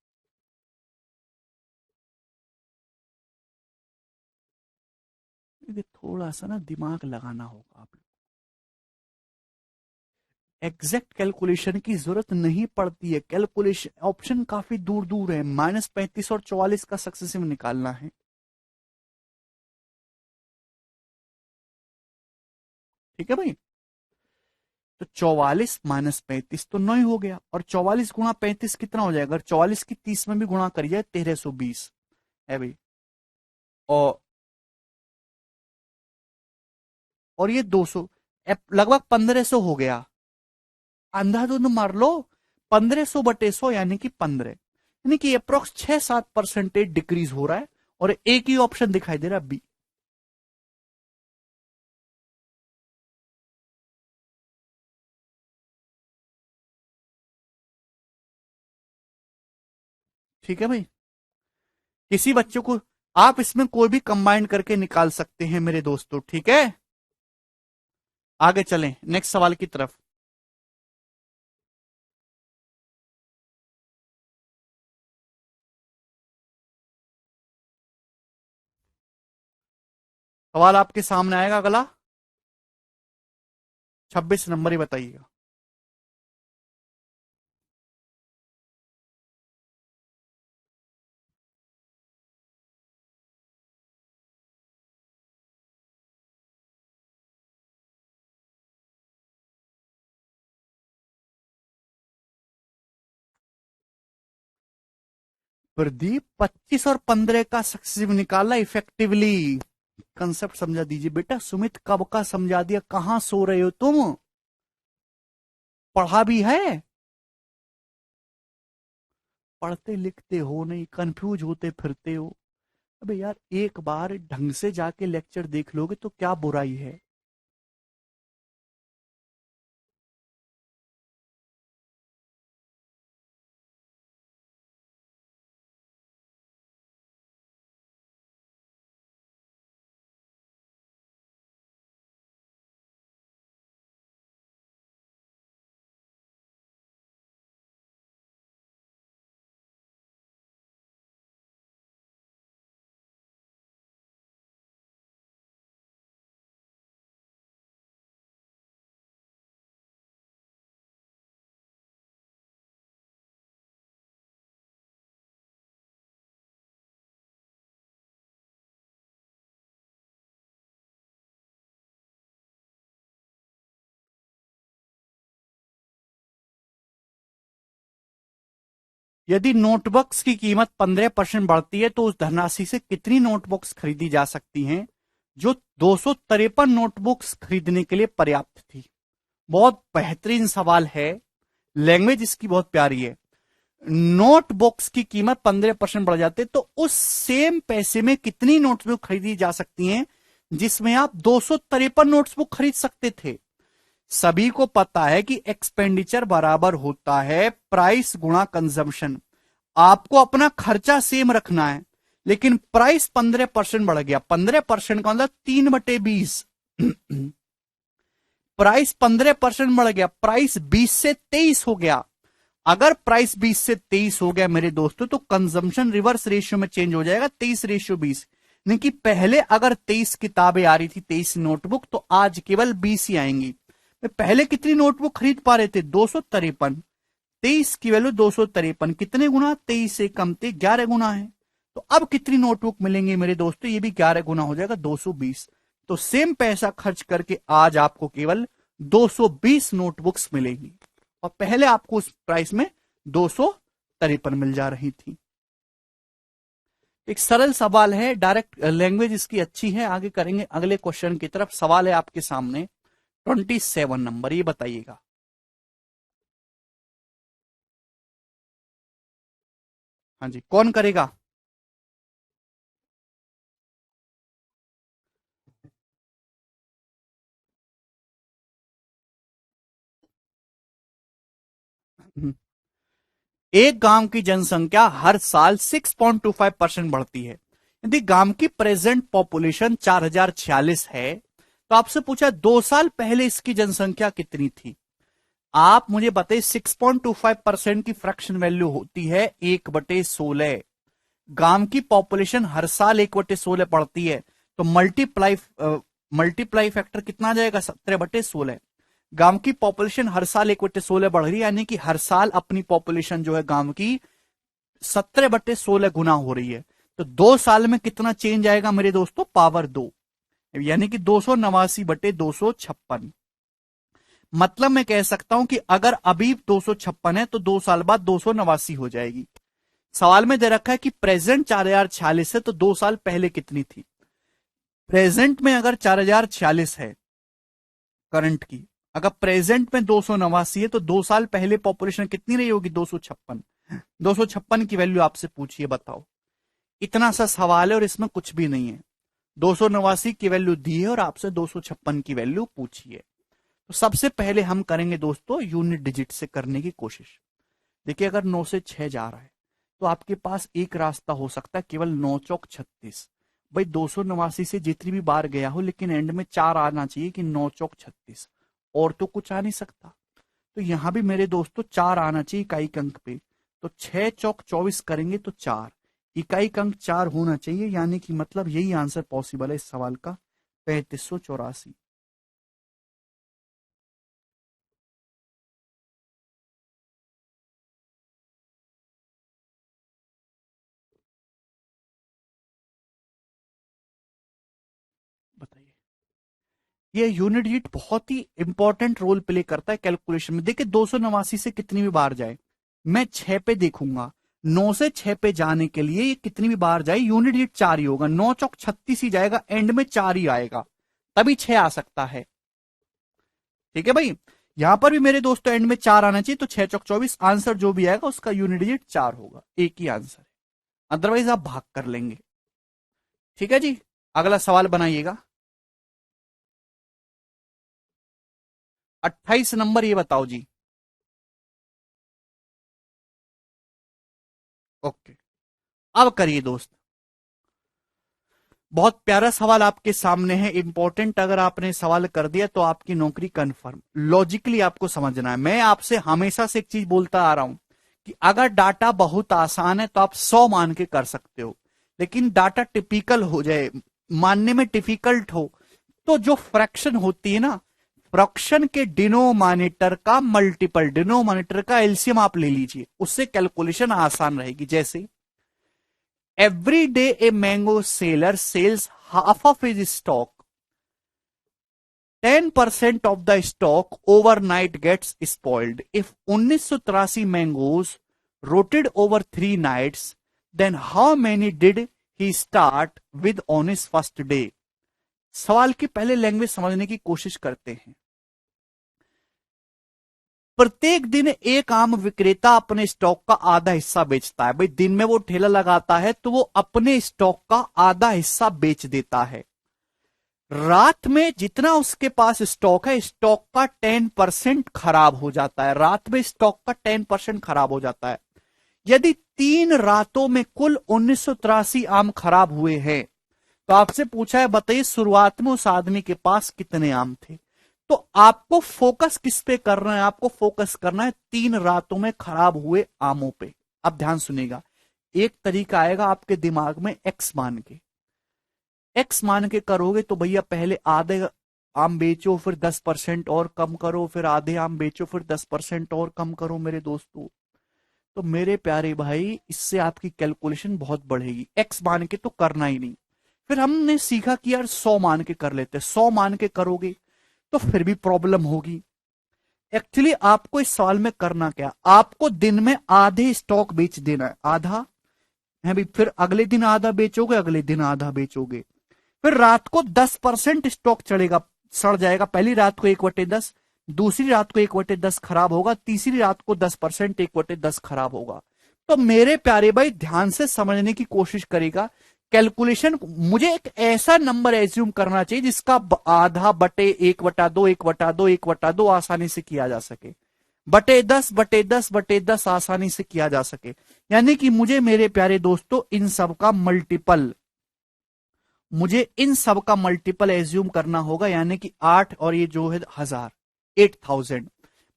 थोड़ा सा ना दिमाग लगाना होगा आप। एग्जैक्ट कैलकुलेशन की जरूरत नहीं पड़ती है, कैलकुलेशन ऑप्शन काफी दूर दूर है। -35 और 44 का सक्सेसिव निकालना है, ठीक है भाई। तो 44 -35 तो 9 ही हो गया, और 44 × 35 कितना हो जाएगा? अगर 44 की 30 में भी गुणा करिए 1320 है भाई। और और ये 200, लगभग 1500 हो गया। अंधाधुंध मार लो, 1500 बटे 100 यानी कि 15, यानी कि अप्रोक्स 6-7% डिक्रीज हो रहा है, और एक ही ऑप्शन दिखाई दे रहा है, बी। ठीक है भाई, किसी बच्चों को आप इसमें कोई भी कंबाइन करके निकाल सकते हैं मेरे दोस्तों, ठीक है। आगे चलें नेक्स्ट सवाल की तरफ। सवाल आपके सामने आएगा अगला, 26 नंबर ही बताइएगा। प्रदीप 25 और 15 का सक्सेसिव निकाला इफेक्टिवली। कंसेप्ट समझा दीजिए बेटा। सुमित कब का समझा दिया, कहां सो रहे हो तुम, पढ़ा भी है, पढ़ते लिखते हो नहीं, कंफ्यूज होते फिरते हो। अबे यार, एक बार ढंग से जाके लेक्चर देख लोगे तो क्या बुराई है। यदि नोटबुक्स की कीमत 15% बढ़ती है तो उस धनराशि से कितनी नोटबुक्स खरीदी जा सकती हैं जो 253 नोटबुक्स खरीदने के लिए पर्याप्त थी। बहुत बेहतरीन सवाल है, लैंग्वेज इसकी बहुत प्यारी है। नोटबुक्स की कीमत 15% बढ़ जाते तो उस सेम पैसे में कितनी नोटबुक खरीदी जा सकती हैं जिसमें आप 253 नोटबुक खरीद सकते थे। सभी को पता है कि एक्सपेंडिचर बराबर होता है प्राइस गुणा कंजम्पशन। आपको अपना खर्चा सेम रखना है, लेकिन प्राइस 15% बढ़ गया। 15% का मतलब 3/20। प्राइस 15% बढ़ गया, प्राइस 20 से 23 हो गया। अगर प्राइस 20 से 23 हो गया मेरे दोस्तों, तो कंजम्पशन रिवर्स रेशियो में चेंज हो जाएगा, 23:20। नहीं कि पहले अगर 23 किताबें आ रही थी, 23 नोटबुक, तो आज केवल 20 ही आएंगी। पहले कितनी नोटबुक खरीद पा रहे थे, 253। 23 की वैल्यू 253, कितने गुना, 23 से कम थे, 11 गुना है। तो अब कितनी नोटबुक मिलेंगे मेरे दोस्तों, ये भी 11 गुना हो जाएगा, 220। तो सेम पैसा खर्च करके आज आपको केवल 220 नोटबुक्स मिलेंगी, और पहले आपको उस प्राइस में 253 मिल जा रही थी। एक सरल सवाल है, डायरेक्ट लैंग्वेज इसकी अच्छी है। आगे करेंगे अगले क्वेश्चन की तरफ। सवाल है आपके सामने 27 नंबर, ये बताइएगा। हाँ जी, कौन करेगा। एक गांव की जनसंख्या हर साल 6.25% बढ़ती है। यदि गांव की प्रेजेंट पॉपुलेशन 4046 है, तो आपसे पूछा 2 साल पहले इसकी जनसंख्या कितनी थी। आप मुझे बताइए, 6.25% की फ्रैक्शन वैल्यू होती है 1/16। गांव की पॉपुलेशन हर साल 1/16 बढ़ती है, तो मल्टीप्लाई फैक्टर कितना आ जाएगा, 17/16। गांव की पॉपुलेशन हर साल 1/16 बढ़ रही है, यानी कि हर साल अपनी पॉपुलेशन जो है गांव की 17/16 गुना हो रही है। तो 2 साल में कितना चेंज आएगा मेरे दोस्तों, पावर 2, यानी कि 289/256। मतलब मैं कह सकता हूं कि अगर अभी 256 है तो 2 साल बाद 289 हो जाएगी। सवाल में दे रखा है कि प्रेजेंट 4046 है, तो 2 साल पहले कितनी थी। प्रेजेंट में अगर 4046 है करंट की। अगर प्रेजेंट में 289 है तो 2 साल पहले पॉपुलेशन कितनी रही होगी? 256। 256 की वैल्यू आपसे पूछिए, बताओ। इतना सा सवाल है और इसमें कुछ भी नहीं है। 289 की वैल्यू दी है और आपसे 256 की वैल्यू पूछी है। तो सबसे पहले हम करेंगे दोस्तों यूनिट डिजिट से करने की कोशिश। देखिए, अगर 9 से 6 जा रहा है तो आपके पास एक रास्ता हो सकता है, केवल 9 चौक 36। भाई 289 से जितनी भी बार गया हो, लेकिन एंड में 4 आना चाहिए कि 9 चौक 36, और तो कुछ आ नहीं सकता। तो यहां भी मेरे दोस्तों 4 आना चाहिए इकाई के अंक पे। तो 6 चौक 24 करेंगे तो 4 इकाई का अंक 4 होना चाहिए, यानी कि मतलब यही आंसर पॉसिबल है इस सवाल का, 3584। बताइए। ये यूनिट डिजिट बहुत ही इंपॉर्टेंट रोल प्ले करता है कैलकुलेशन में। देखिए 289 से कितनी भी बार जाए, मैं 6 पे देखूंगा। 9 से 6 पे जाने के लिए ये कितनी भी बार जाए यूनिट डिजिट 4 ही होगा। 9 चौक 36 ही जाएगा, एंड में 4 ही आएगा, तभी 6 आ सकता है। ठीक है भाई, यहां पर भी मेरे दोस्तों एंड में 4 आना चाहिए, तो 6 चौक 24 आंसर जो भी आएगा उसका यूनिट डिजिट 4 होगा। एक ही आंसर है, अदरवाइज आप भाग कर लेंगे। ठीक है जी, अगला सवाल बनाइएगा। 28 नंबर ये बताओ जी। ओके, अब करिए दोस्त। बहुत प्यारा सवाल आपके सामने है, इंपॉर्टेंट। अगर आपने सवाल कर दिया तो आपकी नौकरी कंफर्म। लॉजिकली आपको समझना है। मैं आपसे हमेशा से एक चीज बोलता आ रहा हूं कि अगर डाटा बहुत आसान है तो आप 100 मान के कर सकते हो, लेकिन डाटा टिपिकल हो जाए, मानने में डिफिकल्ट हो, तो जो फ्रैक्शन होती है ना, फ्रैक्शन के डिनोमिनेटर का मल्टीपल, डिनोमिनेटर का एलसीएम आप ले लीजिए, उससे कैलकुलेशन आसान रहेगी। जैसे every day a mango seller sells half of his stock, 10% of the stock overnight gets spoiled. If 1983 mangoes rotted over 3 nights, then how many did he start with on his first day? सवाल की पहले language समझने की कोशिश करते हैं। प्रत्येक दिन एक आम विक्रेता अपने स्टॉक का आधा हिस्सा बेचता है। भाई दिन में वो ठेला लगाता है तो वो अपने स्टॉक का आधा हिस्सा बेच देता है। रात में जितना उसके पास स्टॉक है, स्टॉक का 10% खराब हो जाता है। रात में स्टॉक का 10% खराब हो जाता है। यदि 3 रातों में कुल 1983 आम खराब हुए हैं, तो आपसे पूछा है बताइए शुरुआत में उस आदमी के पास कितने आम थे। तो आपको फोकस किस पे करना है? आपको फोकस करना है 3 रातों में खराब हुए आमों पे। अब ध्यान सुनिएगा, एक तरीका आएगा आपके दिमाग में, एक्स मान के। एक्स मान के करोगे तो भैया पहले आधे आम बेचो, फिर 10% और कम करो, फिर आधे आम बेचो, फिर 10% और कम करो मेरे दोस्तों। तो मेरे प्यारे भाई, इससे आपकी कैलकुलेशन बहुत बढ़ेगी। एक्स मान के तो करना ही नहीं। फिर हमने सीखा कि यार 100 मान के कर लेते। 100 मान के करोगे तो फिर भी प्रॉब्लम होगी। एक्चुअली आपको इस सवाल में करना क्या, आपको दिन में आधे स्टॉक बेच देना है, आधा है भी, फिर अगले दिन आधा बेचोगे, अगले दिन आधा बेचोगे। फिर रात को 10% स्टॉक चढ़ेगा, सड़ जाएगा। पहली रात को 1/10, दूसरी रात को 1/10 खराब होगा, तीसरी रात को 10% 1/10 खराब होगा। तो मेरे प्यारे भाई ध्यान से समझने की कोशिश करेगा कैलकुलेशन। मुझे एक ऐसा नंबर एज्यूम करना चाहिए जिसका आधा बटे 1/2, 1/2, 1/2 आसानी से किया जा सके, बटे 10, बटे 10, बटे 10 आसानी से किया जा सके। यानी कि मुझे मेरे प्यारे दोस्तों इन सब का मल्टीपल, मुझे इन सब का मल्टीपल एज्यूम करना होगा, यानी कि 8 और ये जो है 1000, 8000।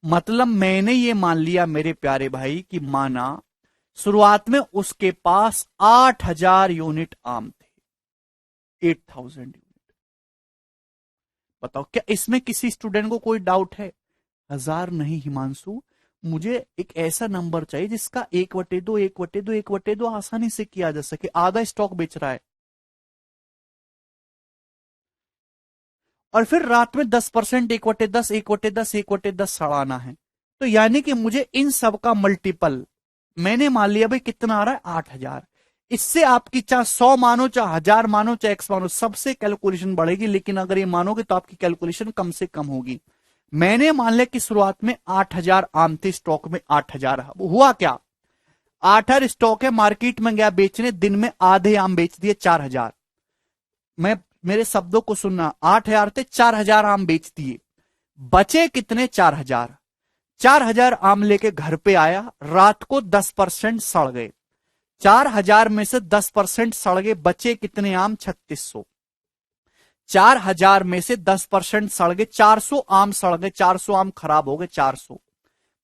मतलब मैंने ये मान लिया मेरे प्यारे भाई कि माना शुरुआत में उसके पास 8000 यूनिट आम थे, 8000 यूनिट। बताओ क्या इसमें किसी स्टूडेंट को कोई डाउट है? 1000 नहीं हिमांशु, मुझे एक ऐसा नंबर चाहिए जिसका 1/2, 1/2, 1/2 आसानी से किया जा सके। आधा स्टॉक बेच रहा है और फिर रात में 10%, 1/10, 1/10, 1/10 सड़ाना है। तो यानी कि मुझे इन सब का मल्टीपल, मैंने मान लिया भाई कितना आ रहा है, 8000। इससे आपकी चाहे 100 मानो, चाहे 1000 मानो, चाहे एक्स मानो, सबसे कैलकुलेशन बढ़ेगी, लेकिन अगर ये मानोगे तो आपकी कैलकुलेशन कम से कम होगी। मैंने मान लिया कि शुरुआत में 8000 आम थे स्टॉक में, 8000। हुआ क्या, 8000 स्टॉक है, मार्केट में गया बेचने, दिन में आधे आम बेच दिए 4000। मैं, मेरे शब्दों को सुनना, 8000 थे, 4000 आम बेच दिए, बचे कितने, 4000। 4000 आम लेके घर पे आया, रात को 10% सड़ गए। 4000 में से 10% सड़ गए, बचे कितने आम, 3600। 4000 में से 10% सड़ गए, 400 आम सड़ गए, 400 आम खराब हो गए, 400।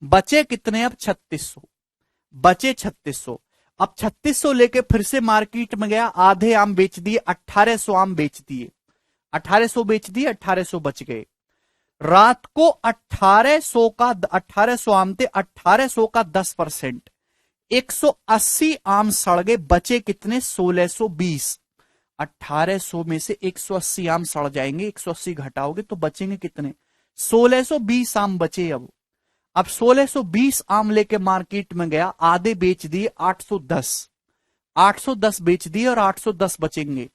बचे कितने, अब 3600। बचे 3600। अब 3600 लेके फिर से मार्केट में गया, आधे आम बेच दिए, 1800 आम बेच दिए। 1800 बेच दिए, 1800 बच गए। रात को 1800 का, 1800 आम थे, 1800 का 10%, 180 आम सड़ गए, बचे कितने, 1620। 1800 में से 180 आम सड़ जाएंगे, 180 घटाओगे तो बचेंगे कितने, 1620 आम बचे। अब 1620 आम लेके मार्केट में गया, आधे बेच दिए, 810। 810 बेच दिए और 810 बचेंगे।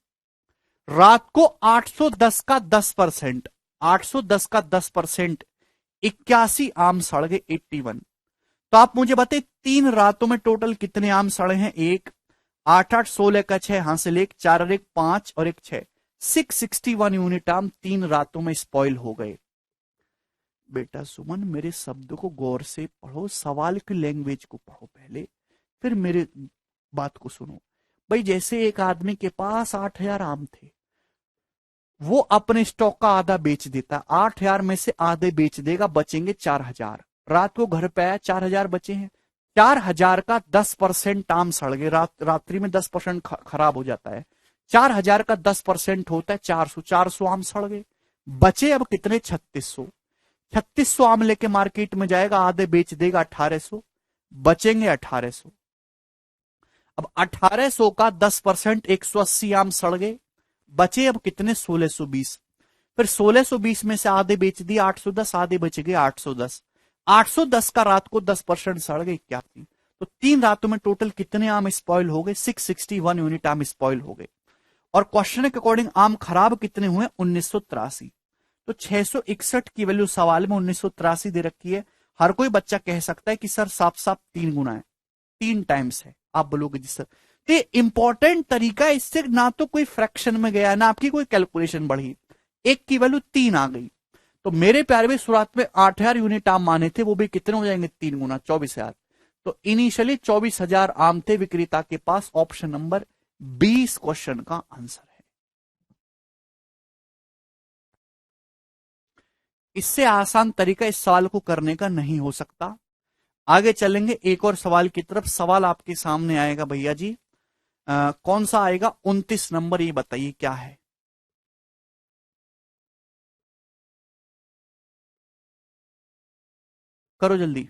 रात को 810 का 10%, 810 का 10%, 81 आम सड़ गए, 81। तो आप मुझे बताइए, 3 रातों में टोटल कितने आम सड़े हैं, एक, 8 8 16 का 6 हासिल, एक 4 और एक 5 और एक 6, 661 यूनिट आम 3 रातों में स्पॉइल हो गए। बेटा सुमन, मेरे शब्दों को गौर से पढ़ो, सवाल की लैंग्वेज को पढ़ो पहले, फिर मेरे बात को सुनो। भाई जैसे एक आदमी के पास 8000 आम थे, वो अपने स्टॉक का आधा बेच देता, 8000 में से आधे बेच देगा, बचेंगे 4000। रात को घर पे आया, 4000 बचे हैं, 4000 का 10% आम सड़ गए, रात्रि में 10% खराब हो जाता है, 4000 का 10% होता है 400, 400 आम सड़ गए, बचे अब कितने, 3600। 3600 आम लेके मार्केट में जाएगा, आधे बेच देगा, 1800, बचेंगे 1800। अब 1800 का 10%, 180 आम सड़ गए, बचे अब कितने, 1620। फिर 1620 में से आधे बेच दिए, 810, आधे बच गए 810। 810 का रात को 10% सड़ गए, 81। तो 3 रातों में टोटल कितने आम स्पॉइल हो गए, 661 यूनिट आम स्पॉइल हो गए। और क्वेश्चन के अकॉर्डिंग आम खराब कितने हुए, 1983। तो 661 की वैल्यू सवाल में 1983 दे रखी है। हर कोई बच्चा कह सकता है कि सर साफ साफ 3 गुना है, 3 टाइम्स है। आप बोलोगे जी सर, तो इंपॉर्टेंट तरीका है, इससे ना तो कोई फ्रैक्शन में गया, ना आपकी कोई कैलकुलेशन बढ़ी, एक की वैल्यू 3 आ गई। तो मेरे प्यारे में शुरुआत में 8000 यूनिट आम माने थे, वो भी कितने हो जाएंगे, 3 गुना, 24,000। तो इनिशियली 24,000 आम थे विक्रेता के पास। ऑप्शन नंबर 20 क्वेश्चन का आंसर है। इससे आसान तरीका इस सवाल को करने का नहीं हो सकता। आगे चलेंगे एक और सवाल की तरफ। सवाल आपके सामने आएगा भैया जी, कौन सा आएगा, 29 नंबर, ये बताइए क्या है। करो जल्दी।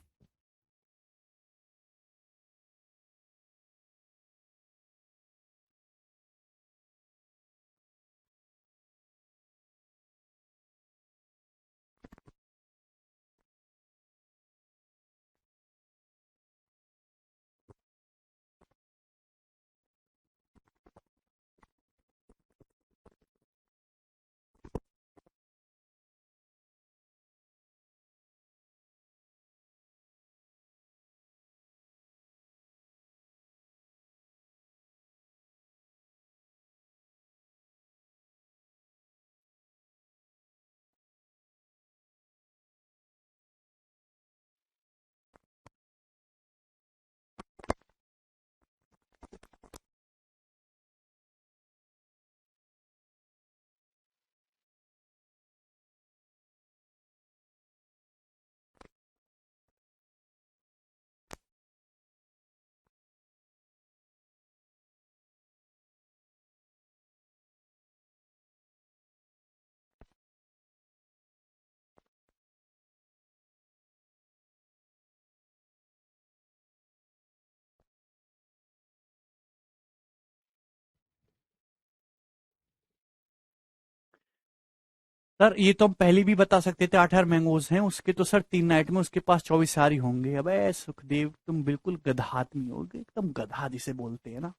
सर ये तो हम पहले भी बता सकते थे, 8000 मैंगोज हैं उसके, तो सर 3 नाइट में उसके पास 24 ही होंगे। अब सुखदेव तुम बिल्कुल गधा आदमी हो, एकदम गधा जिसे बोलते हैं ना।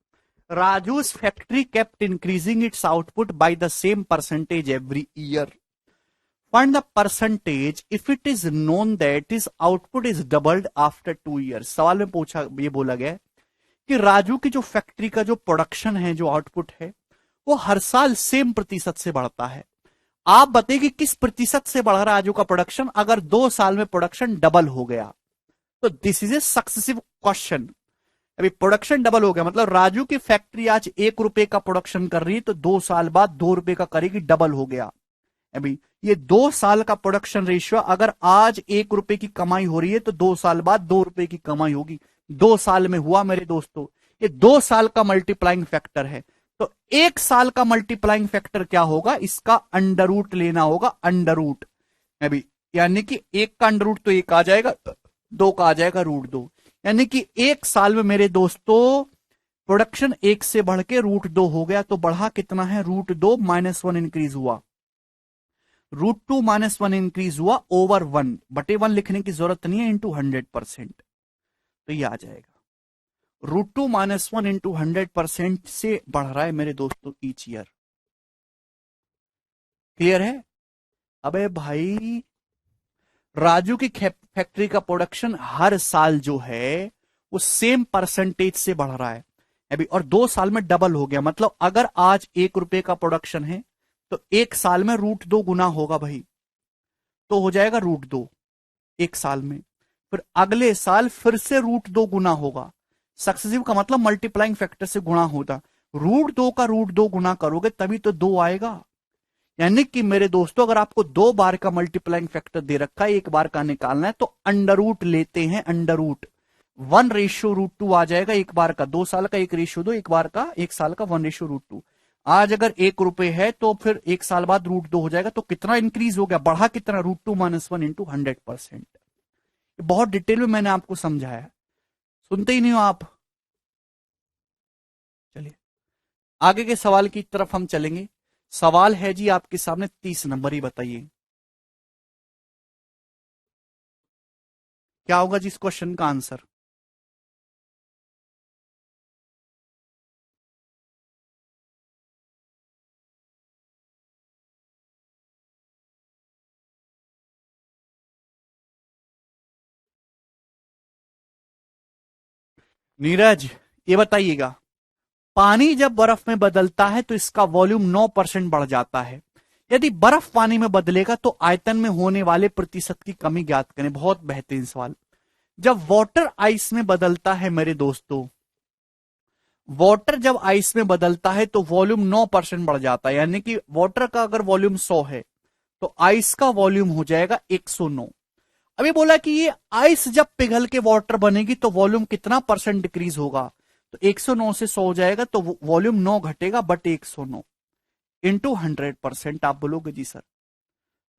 Raju's factory kept increasing its output by the same percentage every year. Find the percentage if it is known that his output is doubled after 2 years. सवाल में पूछा, ये बोला गया है कि राजू की जो फैक्ट्री का जो प्रोडक्शन है, जो आउटपुट है, वो हर साल सेम प्रतिशत से बढ़ता है। आप बताइए कि किस प्रतिशत से बढ़ रहा है राजू का प्रोडक्शन अगर 2 साल में प्रोडक्शन डबल हो गया। तो this is a successive question. अभी प्रोडक्शन डबल हो गया मतलब राजू की फैक्ट्री आज 1 रुपए का प्रोडक्शन कर रही है, तो 2 साल बाद 2 रुपए का करेगी, डबल हो गया। अभी ये 2 साल का प्रोडक्शन रेशियो, अगर आज 1 रुपए की कमाई हो रही है तो 2 साल बाद 2 रुपए की कमाई होगी। 2 साल में हुआ मेरे दोस्तों। ये 2 साल का मल्टीप्लाइंग फैक्टर है। तो 1 साल का मल्टीप्लाइंग फैक्टर क्या होगा, इसका अंडर रूट लेना होगा, अंडर रूट। अभी यानी कि 1 का अंडर रूट तो 1 आ जाएगा, 2 का आ जाएगा √2। यानी कि 1 साल में मेरे दोस्तों प्रोडक्शन 1 से बढ़ के √2 हो गया। तो बढ़ा कितना है, √2 -1 इंक्रीज हुआ, √2 -1 इंक्रीज हुआ ओवर 1/1 लिखने की जरूरत नहीं है, इंटू 100%। तो ये आ जाएगा √2 -1 इंटू 100% से बढ़ रहा है मेरे दोस्तों ईच ईयर। क्लियर है? अबे भाई राजू की फैक्ट्री का प्रोडक्शन हर साल जो है वो सेम परसेंटेज से बढ़ रहा है अभी, और 2 साल में डबल हो गया। मतलब अगर आज 1 रुपए का प्रोडक्शन है तो 1 साल में √2 गुना होगा भाई, तो हो जाएगा √2 1 साल में। फिर अगले साल फिर से √2 गुना होगा। सक्सेसिव का मतलब मल्टीप्लाइंग फैक्टर से गुणा होता, √2 का √2 गुना करोगे तभी तो 2 आएगा। यानी कि मेरे दोस्तों अगर आपको 2 बार का मल्टीप्लाइंग फैक्टर दे रखा है, 1 बार का निकालना है, तो अंडर रूट लेते हैं, अंडर रूट। 1:√2 आ जाएगा 1 बार का, 2 साल का 1:2, 1 बार का 1 साल का 1:√2। आज अगर 1 रुपए है तो फिर 1 साल बाद √2 हो जाएगा। तो कितना इंक्रीज हो गया, बढ़ा कितना, √2 -1 इंटू 100%। बहुत डिटेल में मैंने आपको समझाया, सुनते ही नहीं हो आप। चलिए आगे के सवाल की तरफ हम चलेंगे। सवाल है जी आपके सामने 30 नंबर, ही बताइए क्या होगा जी इस क्वेश्चन का आंसर। नीरज ये बताइएगा, पानी जब बर्फ में बदलता है तो इसका वॉल्यूम 9% बढ़ जाता है। यदि बर्फ पानी में बदलेगा तो आयतन में होने वाले प्रतिशत की कमी ज्ञात करें। बहुत बेहतरीन सवाल। जब वाटर आइस में बदलता है मेरे दोस्तों, वाटर जब आइस में बदलता है तो वॉल्यूम 9% बढ़ जाता है। यानी कि वाटर का अगर वॉल्यूम 100 है तो आइस का वॉल्यूम हो जाएगा 109। अभी बोला कि ये आइस जब पिघल के वाटर बनेगी तो वॉल्यूम कितना परसेंट डिक्रीज होगा, तो 109 से 100 हो जाएगा, तो वॉल्यूम 9 घटेगा बट 109 इंटू 100%। आप बोलोगे जी सर,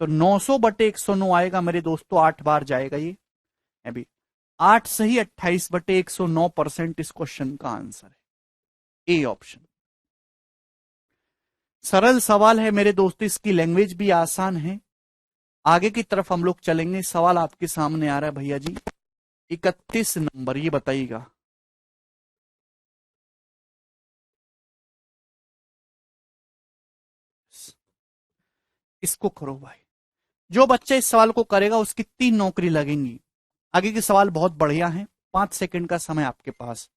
तो 900 बटे 109 आएगा मेरे दोस्तों, 8 बार जाएगा ये। अभी 8 सही 28 बटे 109% इस क्वेश्चन का आंसर है, ए ऑप्शन। सरल सवाल है मेरे दोस्तों, इसकी लैंग्वेज भी आसान है। आगे की तरफ हम लोग चलेंगे। सवाल आपके सामने आ रहा है भैया जी 31 नंबर, ये बताइएगा। इसको करो भाई, जो बच्चा इस सवाल को करेगा उसकी 3 नौकरी लगेंगी। आगे के सवाल बहुत बढ़िया हैं, 5 सेकंड का समय आपके पास।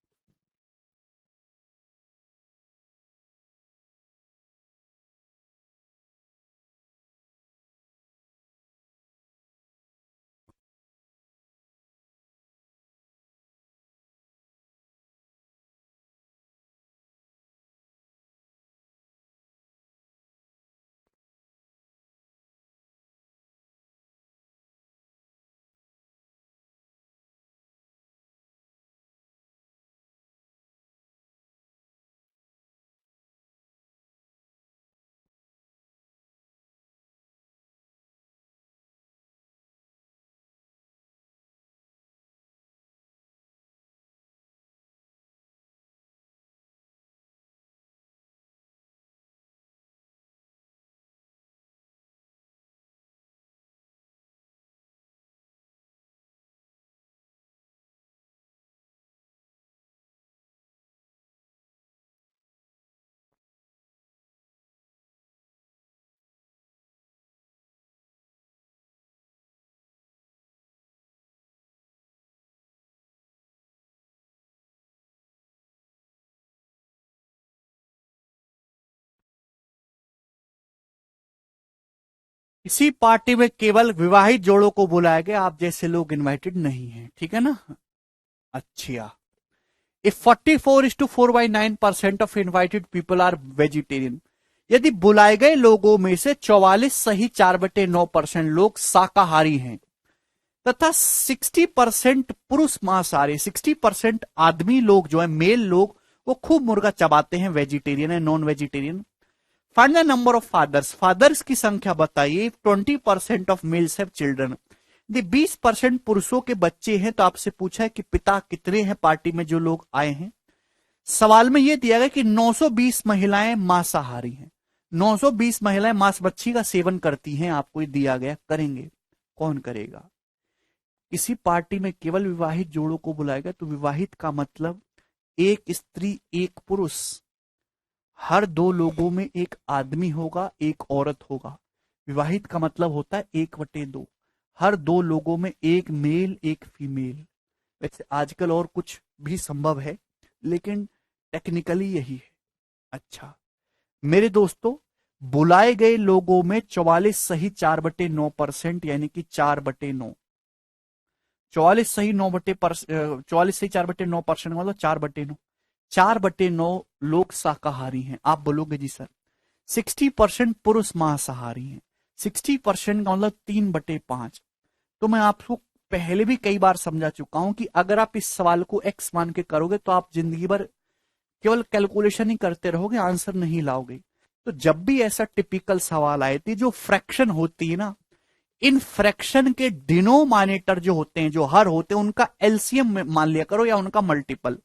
इसी पार्टी में केवल विवाहित जोड़ों को बुलाया गया, आप जैसे लोग इनवाइटेड नहीं हैं, ठीक है ना। अच्छा, if 44:4/9% of invited people are vegetarian, यदि बुलाए गए लोगों में से 44 सही 4/9% लोग शाकाहारी हैं तथा 60% पुरुष मांसाहारी, 60% आदमी लोग जो है, मेल लोग, वो खूब मुर्गा चबाते हैं, वेजिटेरियन है, non vegetarian. Find the number of fathers, fathers की संख्या बताइए। 20% ऑफ मेल्स हैव चिल्ड्रन, यदि 20% पुरुषों के बच्चे हैं तो आपसे पूछा है कि पिता कितने हैं पार्टी में जो लोग आए हैं। सवाल में यह दिया गया कि 920 महिलाएं मांसाहारी हैं, 920 महिलाएं मांस मच्छी का सेवन करती हैं, आपको ये दिया गया, करेंगे, कौन करेगा। किसी पार्टी में केवल विवाहित जोड़ों को बुलाएगा, तो विवाहित का मतलब एक स्त्री एक पुरुष, हर दो लोगों में एक आदमी होगा एक औरत होगा। विवाहित का मतलब होता है 1/2, हर दो लोगों में एक मेल एक फीमेल। वैसे आजकल और कुछ भी संभव है, लेकिन टेक्निकली यही है। अच्छा मेरे दोस्तों, बुलाए गए लोगों में 44 सही 4/9%, यानी कि 4/9, 44 सही 44 सही 4/9% मतलब 4/9, 4/9 लोग शाकाहारी हैं। आप बोलोगे जी सर 60% पुरुष मांसाहारी हैं, 60% का मतलब 3/5। तो मैं आपको पहले भी कई बार समझा चुका हूं कि अगर आप इस सवाल को एक्स मान के करोगे तो आप जिंदगी भर केवल कैलकुलेशन ही करते रहोगे, आंसर नहीं लाओगे। तो जब भी ऐसा टिपिकल सवाल आए थी, जो फ्रैक्शन होती है ना, इन फ्रैक्शन के डिनोमिनेटर जो होते हैं, जो हर होते हैं, उनका एलसीएम मान लिया करो या उनका मल्टीपल।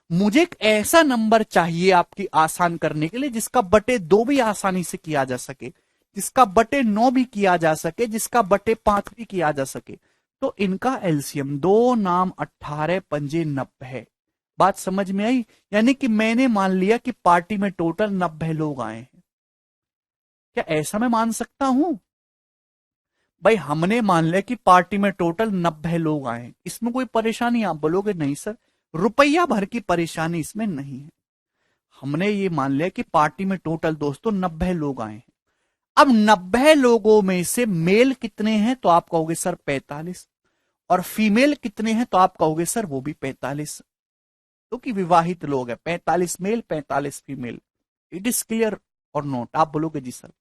मुझे एक ऐसा नंबर चाहिए आपकी आसान करने के लिए जिसका बटे 2 भी आसानी से किया जा सके, जिसका बटे 9 भी किया जा सके, जिसका बटे 5 भी किया जा सके। तो इनका एलसीएम 2 नाम 18 पंजे 90 है। बात समझ में आई। यानी कि मैंने मान लिया कि पार्टी में टोटल 90 लोग आए हैं। क्या ऐसा मैं मान सकता हूं? भाई हमने मान लिया कि पार्टी में टोटल 90 लोग आए, इसमें कोई परेशानी? आप बोलोगे नहीं सर, रुपया भर की परेशानी इसमें नहीं है। हमने ये मान लिया कि पार्टी में टोटल दोस्तों 90 लोग आए हैं। अब 90 लोगों में से मेल कितने हैं तो आप कहोगे सर 45, और फीमेल कितने हैं तो आप कहोगे सर वो भी 45, क्योंकि विवाहित लोग हैं। 45 male 45 female. It is clear और नॉट? आप बोलोगे जी सर।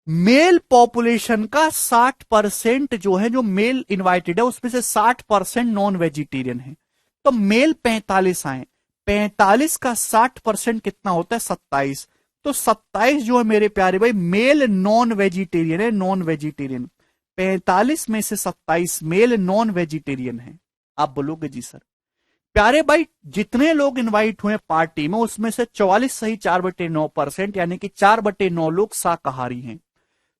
मेल पॉपुलेशन का 60% जो है, जो मेल इनवाइटेड है, उसमें से 60% नॉन वेजिटेरियन है। तो मेल 45 आए, 45 का 60% कितना होता है? 27। तो 27 जो है मेरे प्यारे भाई मेल नॉन वेजिटेरियन है, नॉन वेजिटेरियन। 45 में से 27 मेल नॉन वेजिटेरियन है। आप बोलोगे जी सर। प्यारे भाई जितने लोग इनवाइट हुए पार्टी में, उसमें से 44 सही 4/9%, यानी कि 4/9 लोग शाकाहारी हैं।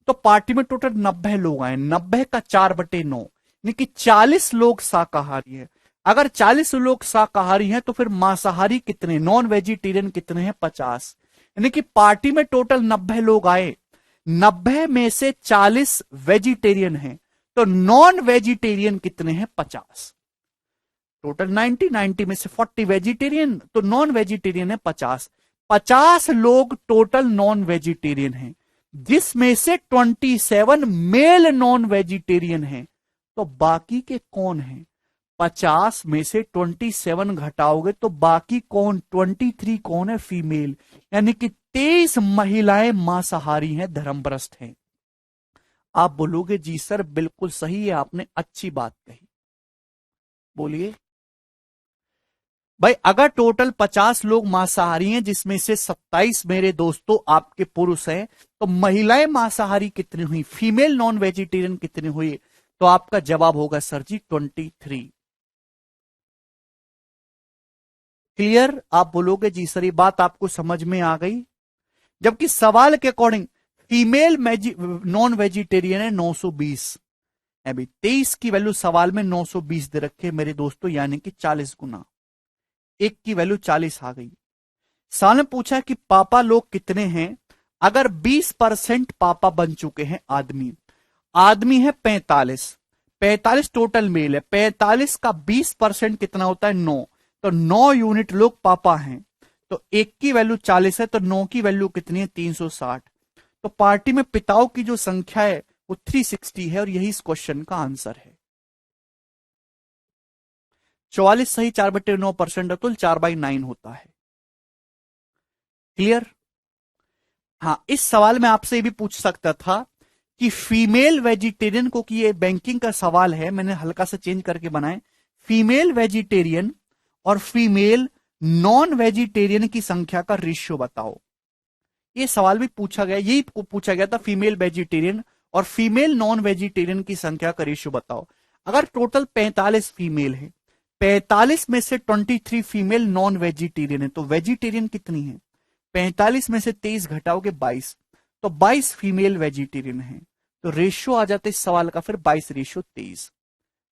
तो पार्टी में टोटल 90 लोग आए, 90 का 4/9 यानी कि 40 लोग शाकाहारी है। अगर 40 लोग शाकाहारी हैं तो फिर मांसाहारी कितने, नॉन वेजिटेरियन कितने हैं? 50। यानी कि पार्टी में टोटल 90 लोग आए, 90 में से 40 वेजिटेरियन हैं, तो नॉन वेजिटेरियन कितने हैं? 50। टोटल 90 में से 40 वेजिटेरियन, तो नॉन वेजिटेरियन है 50। 50 लोग टोटल नॉन वेजिटेरियन हैं, जिसमें से 27 मेल नॉन वेजिटेरियन हैं। तो बाकी के कौन हैं? 50 में से 27 घटाओगे तो बाकी कौन? 23 कौन है? फीमेल। यानी कि 23 महिलाएं मांसाहारी हैं, धर्मभ्रष्ट हैं। आप बोलोगे जी सर बिल्कुल सही है, आपने अच्छी बात कही। बोलिए भाई, अगर टोटल 50 लोग मांसाहारी हैं, जिसमें से 27 मेरे दोस्तों आपके पुरुष हैं, तो महिलाएं मांसाहारी कितनी हुई, फीमेल नॉन वेजिटेरियन कितनी हुई? तो आपका जवाब होगा सर जी 23। क्लियर? आप बोलोगे जी सर ये बात आपको समझ में आ गई। जबकि सवाल के अकॉर्डिंग फीमेल नॉन वेजिटेरियन है 920। अभी 23 की वैल्यू सवाल में 920 दे रखे मेरे दोस्तों, यानी कि 40 गुना। एक की वैल्यू 40 आ गई। सवाल में पूछा कि पापा लोग कितने हैं। अगर 20% पापा बन चुके हैं, आदमी आदमी है 45, 45 टोटल मेल है, 45 का 20% कितना होता है? 9। तो 9 यूनिट लोग पापा हैं। तो एक की वैल्यू 40 है, तो 9 की वैल्यू कितनी है? 360। तो पार्टी में पिताओं की जो संख्या है वो 360 है और यही इस क्वेश्चन का आंसर है। 44 सही 4/9%, अतुल 4/9 होता है। क्लियर? हाँ, इस सवाल में आपसे ये भी पूछ सकता था कि फीमेल वेजिटेरियन को, कि ये बैंकिंग का सवाल है, मैंने हल्का सा चेंज करके बनाए, फीमेल वेजिटेरियन और फीमेल नॉन वेजिटेरियन की संख्या का रेशियो बताओ। ये सवाल भी पूछा गया, यही पूछा गया था, फीमेल वेजिटेरियन और फीमेल नॉन वेजिटेरियन की संख्या का रेशियो बताओ। अगर टोटल 45 फीमेल है, 45 में से 23 फीमेल नॉन वेजिटेरियन है, तो वेजिटेरियन कितनी है? 45 में से 23 घटाओगे 22, तो 22 फीमेल वेजिटेरियन है। तो रेशियो आ जाता है इस सवाल का फिर 22:23।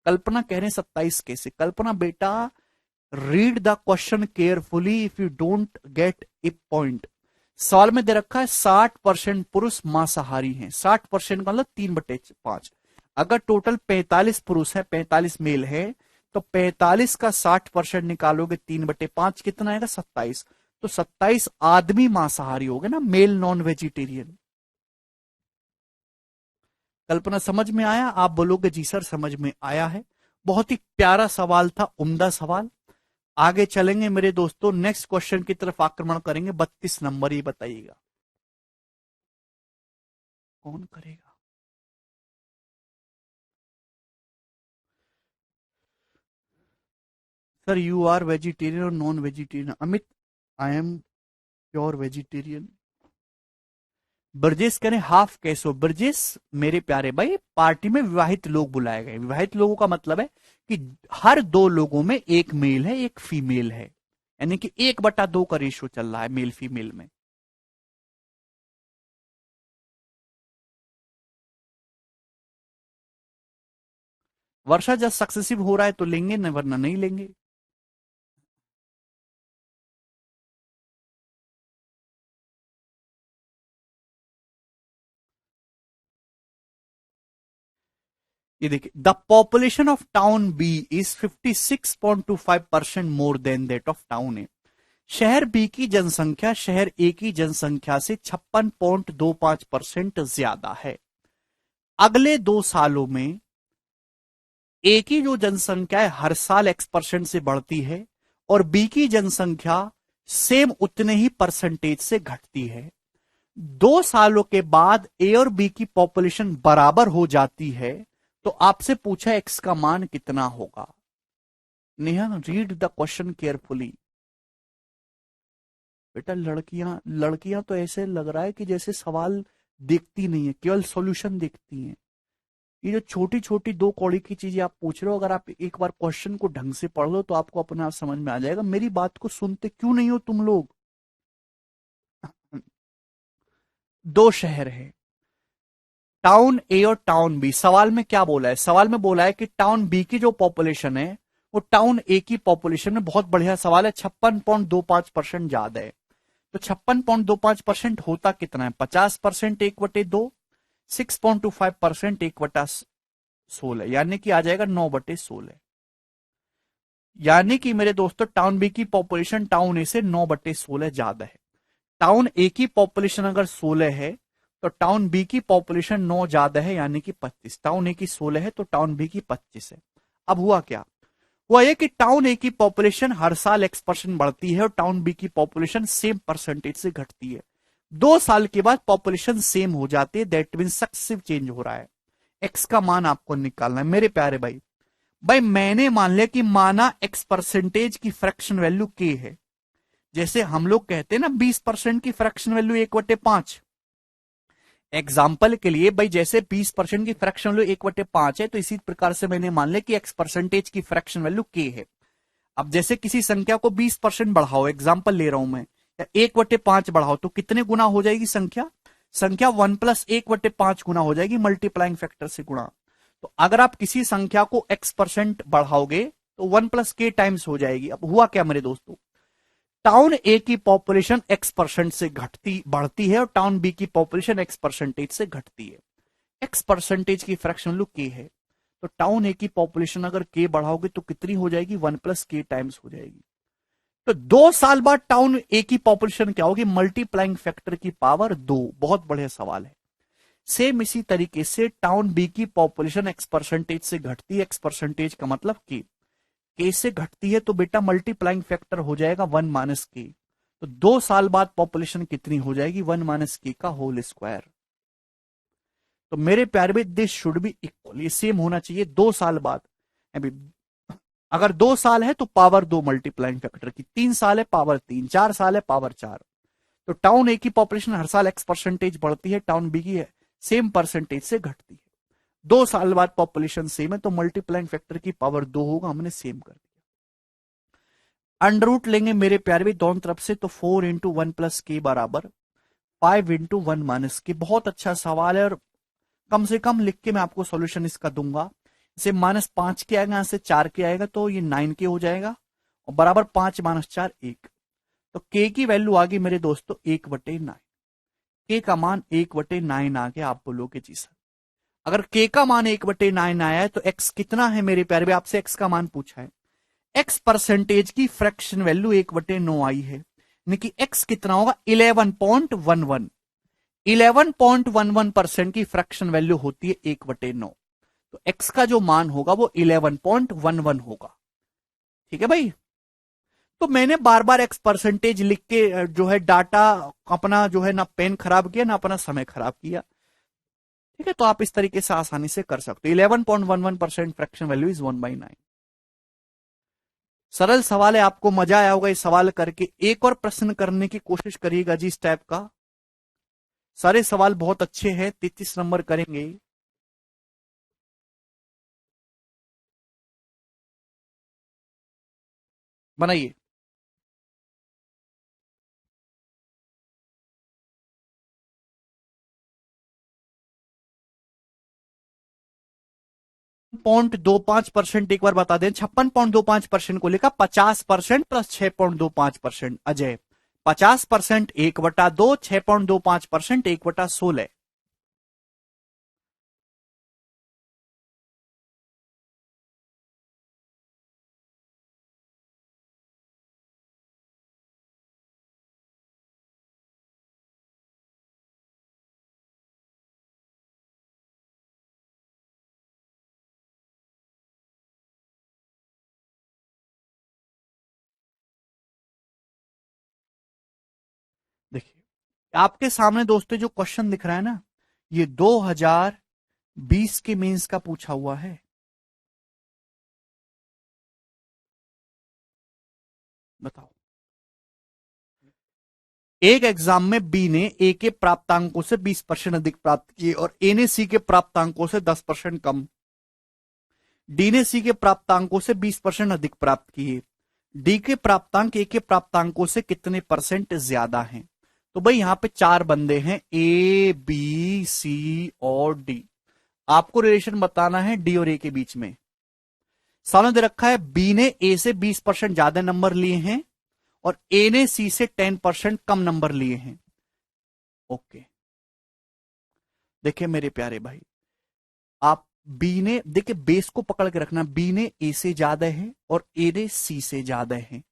कल्पना कह रहे हैं 27 कैसे? कल्पना बेटा, read the question carefully if you don't get A point. सवाल में दे रखा है 60% पुरुष मांसाहारी हैं, 60% का मतलब 3/5। अगर टोटल 45 पुरुष है, 45 मेल है, तो 45 का 60% निकालोगे 3/5 कितना आएगा? 27। तो 27 आदमी मांसाहारी हो गए ना, मेल नॉन वेजिटेरियन। कल्पना समझ में आया? आप बोलोगे जी सर समझ में आया है। बहुत ही प्यारा सवाल था, उम्दा सवाल। आगे चलेंगे मेरे दोस्तों, नेक्स्ट क्वेश्चन की तरफ आक्रमण करेंगे। 32 नंबर, ये बताइएगा कौन करेगा? सर यू आर वेजिटेरियन और non vegetarian? Amit, I am pure vegetarian. Brajesh करें हाफ कैसो? ब्रजेश मेरे प्यारे भाई, पार्टी में विवाहित लोग बुलाए गए। विवाहित लोगों का मतलब है कि हर 2 लोगों में एक मेल है एक फीमेल है, यानी कि 1/2 का रेशियो चल रहा है मेल फीमेल में। वर्षा जब सक्सेसिव हो रहा है तो लेंगे न, वरना नहीं लेंगे। ये देखिए, the population of town B is 56.25% more than that of town A. शहर बी की जनसंख्या शहर ए की जनसंख्या से 56.25% ज्यादा है। अगले 2 सालों में ए की जो जनसंख्या है हर साल X% से बढ़ती है और बी की जनसंख्या सेम उतने ही परसेंटेज से घटती है। 2 सालों के बाद ए और बी की पॉपुलेशन बराबर हो जाती है, तो आपसे पूछा एक्स का मान कितना होगा? Neha, read the question carefully. बेटा लड़कियां लड़कियां तो ऐसे लग रहा है कि जैसे सवाल देखती नहीं है, केवल सॉल्यूशन देखती हैं। ये जो छोटी छोटी 2 कौड़ी की चीजें आप पूछ रहे हो, अगर आप एक बार क्वेश्चन को ढंग से पढ़ लो तो आपको अपने आप समझ में आ जाएगा। मेरी बात को सुनते क्यों नहीं हो तुम लोग? 2 शहर है, टाउन ए और टाउन बी। सवाल में क्या बोला है? सवाल में बोला है कि टाउन बी की जो पॉपुलेशन है वो टाउन ए की पॉपुलेशन में, बहुत बढ़िया सवाल है, 56.25% ज्यादा है। तो 56.25% होता कितना है? 50% 1/2, 6.25% 1/16, यानी कि आ जाएगा 9/16। यानी कि मेरे दोस्तों टाउन बी की पॉपुलेशन टाउन ए से 9/16 ज्यादा है। टाउन ए की पॉपुलेशन अगर 16 है तो टाउन बी की पॉपुलेशन 9 ज्यादा है, यानी कि 25। टाउन ए की 16 है तो टाउन बी की 25 है। अब हुआ क्या? हुआ ये कि टाउन ए की पॉपुलेशन हर साल X% बढ़ती है और टाउन बी की पॉपुलेशन सेम परसेंटेज से घटती है। 2 साल के बाद पॉपुलेशन सेम हो जाती है, दैट मीन सक्सेसिव चेंज हो रहा है। एक्स का मान आपको निकालना है मेरे प्यारे भाई। भाई मैंने मान लिया कि माना X% की फ्रैक्शन वैल्यू के है। जैसे हम लोग कहते हैं ना 20% की फ्रैक्शन वैल्यू 1/5। एग्जाम्पल के लिए भाई, जैसे 20% की फ्रैक्शन वैल्यू 1/5 है, तो इसी प्रकार से मैंने मान लिया कि X% की फ्रैक्शन वैल्यू के है। अब जैसे किसी संख्या को 20% बढ़ाओ, एग्जाम्पल ले रहा हूं मैं, या 1/5 बढ़ाओ, तो कितने गुना हो जाएगी संख्या? संख्या 1 + 1/5 गुना हो जाएगी, मल्टीप्लाइंग फैक्टर से गुणा। तो अगर आप किसी संख्या को X% बढ़ाओगे तो 1 + k टाइम्स हो जाएगी। अब हुआ क्या मेरे दोस्तों? टाउन ए की पॉपुलेशन X% से घटती बढ़ती है और टाउन बी की पॉपुलेशन X% से घटती है। X% की फ्रैक्शन वैल्यू के है, तो टाउन ए की पॉपुलेशन अगर के बढ़ाओगे तो कितनी हो जाएगी? 1 + k टाइम्स हो जाएगी। तो 2 साल बाद टाउन ए की पॉपुलेशन क्या होगी, मल्टीप्लाइंग फैक्टर की पावर 2। बहुत बढ़िया सवाल है। सेम इसी तरीके से टाउन बी की पॉपुलेशन एक्स परसेंटेज से घटती है, एक्स परसेंटेज का मतलब के से घटती है, तो बेटा मल्टीप्लाइंग फैक्टर हो जाएगा 1 - के। तो 2 साल बाद पॉपुलेशन कितनी हो जाएगी, 1 - के का होल स्क्वायर। तो मेरे प्यारे भी दिस शुड बी इक्वल, ये सेम होना चाहिए 2 साल बाद। अभी अगर 2 साल है तो पावर 2 मल्टीप्लाइंग फैक्टर की, 3 साल है पावर 3, 4 साल है पावर 4। तो टाउन ए की पॉपुलेशन हर साल एक्स परसेंटेज बढ़ती है, टाउन बी की सेम परसेंटेज से घटती है। 2 साल बाद पॉपुलेशन सेम है तो मल्टीप्लाइंग फैक्टर की पावर 2 होगा, हमने सेम कर दिया। अंडर रूट लेंगे मेरे प्यारे भी दोनों तरफ से, तो 4 × 1 + के बराबर 5 × 1 - के। बहुत अच्छा सवाल है, और कम से कम लिख के मैं आपको सॉल्यूशन इसका दूंगा। इसे -5 के आएगा, यहां से 4 के आएगा तो ये 9 के हो जाएगा, और बराबर 5 - 4 1। तो के की वैल्यू आ गई मेरे दोस्तों 1/9। के का मान 1/9 आ गया। आप बोलोगे जी सर, अगर के का मान 1/9 आया है तो एक्स कितना है मेरे प्यारे भाई, आपसे एक्स का मान पूछा है। एक्स परसेंटेज की फ्रैक्शन वैल्यू 1/9 आई है, यानी कि एक्स कितना होगा 11.11। 11.11% की फ्रैक्शन वैल्यू होती है 1/9। तो एक्स का जो मान होगा वो 11.11 होगा। ठीक है भाई। तो मैंने बार बार एक्स परसेंटेज लिख के जो है डाटा अपना जो है ना पेन खराब किया ना अपना समय खराब किया। ठीक है, तो आप इस तरीके से आसानी से कर सकते हो। 11.11% फ्रैक्शन वैल्यू इज 1/9। सरल सवाल है, आपको मजा आया होगा इस सवाल करके। एक और प्रश्न करने की कोशिश करिएगा जी इस टाइप का। सारे सवाल बहुत अच्छे हैं, 33 नंबर करेंगे। बनाइए। 56.25% एक बार बता दें, 56.25% को लेकर 50% प्लस 6.25%। अजय 50% 1/2, 6.25% 1/16। देखिए आपके सामने दोस्तों जो क्वेश्चन दिख रहा है ना, ये 2020 के मेंस का पूछा हुआ है। बताओ, एक एग्जाम में बी ने ए के प्राप्तांकों से 20% अधिक प्राप्त किए और ए ने सी के प्राप्तांकों से 10% कम। डी ने सी के प्राप्तांकों से 20% अधिक प्राप्त किए। डी के प्राप्तांक ए के प्राप्तांकों से कितने परसेंट ज्यादा हैं। तो भाई यहां पे 4 बंदे हैं, ए बी सी और डी। आपको रिलेशन बताना है डी और ए के बीच में। सामने दे रखा है बी ने ए से 20% ज्यादा नंबर लिए हैं और ए ने सी से 10% कम नंबर लिए हैं। ओके, देखिए मेरे प्यारे भाई, आप बी ने देखिए बेस को पकड़ के रखना, बी ने ए से ज्यादा है और ए ने सी से ज्यादा है।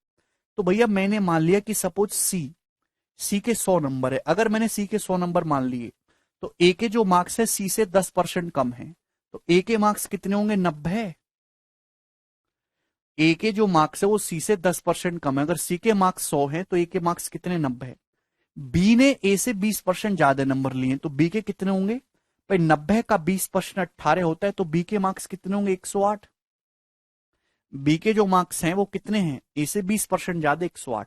तो भैया मैंने मान लिया कि सपोज सी के 100 नंबर है। अगर मैंने सी के 100 नंबर मान लिए तो ए के जो मार्क्स है सी से 10% कम है, तो ए के मार्क्स कितने होंगे 90। ए के जो मार्क्स है वो सी से 10% कम है। अगर सी के मार्क्स 100 है तो ए के मार्क्स कितने 90 है। बी ने ए से 20% ज्यादा नंबर लिए तो बी के कितने होंगे भाई, 90 का 20% 18 होता है, तो बी के मार्क्स कितने होंगे 108। बी के जो मार्क्स हैं वो कितने हैं, ए से 20% ज्यादा 108।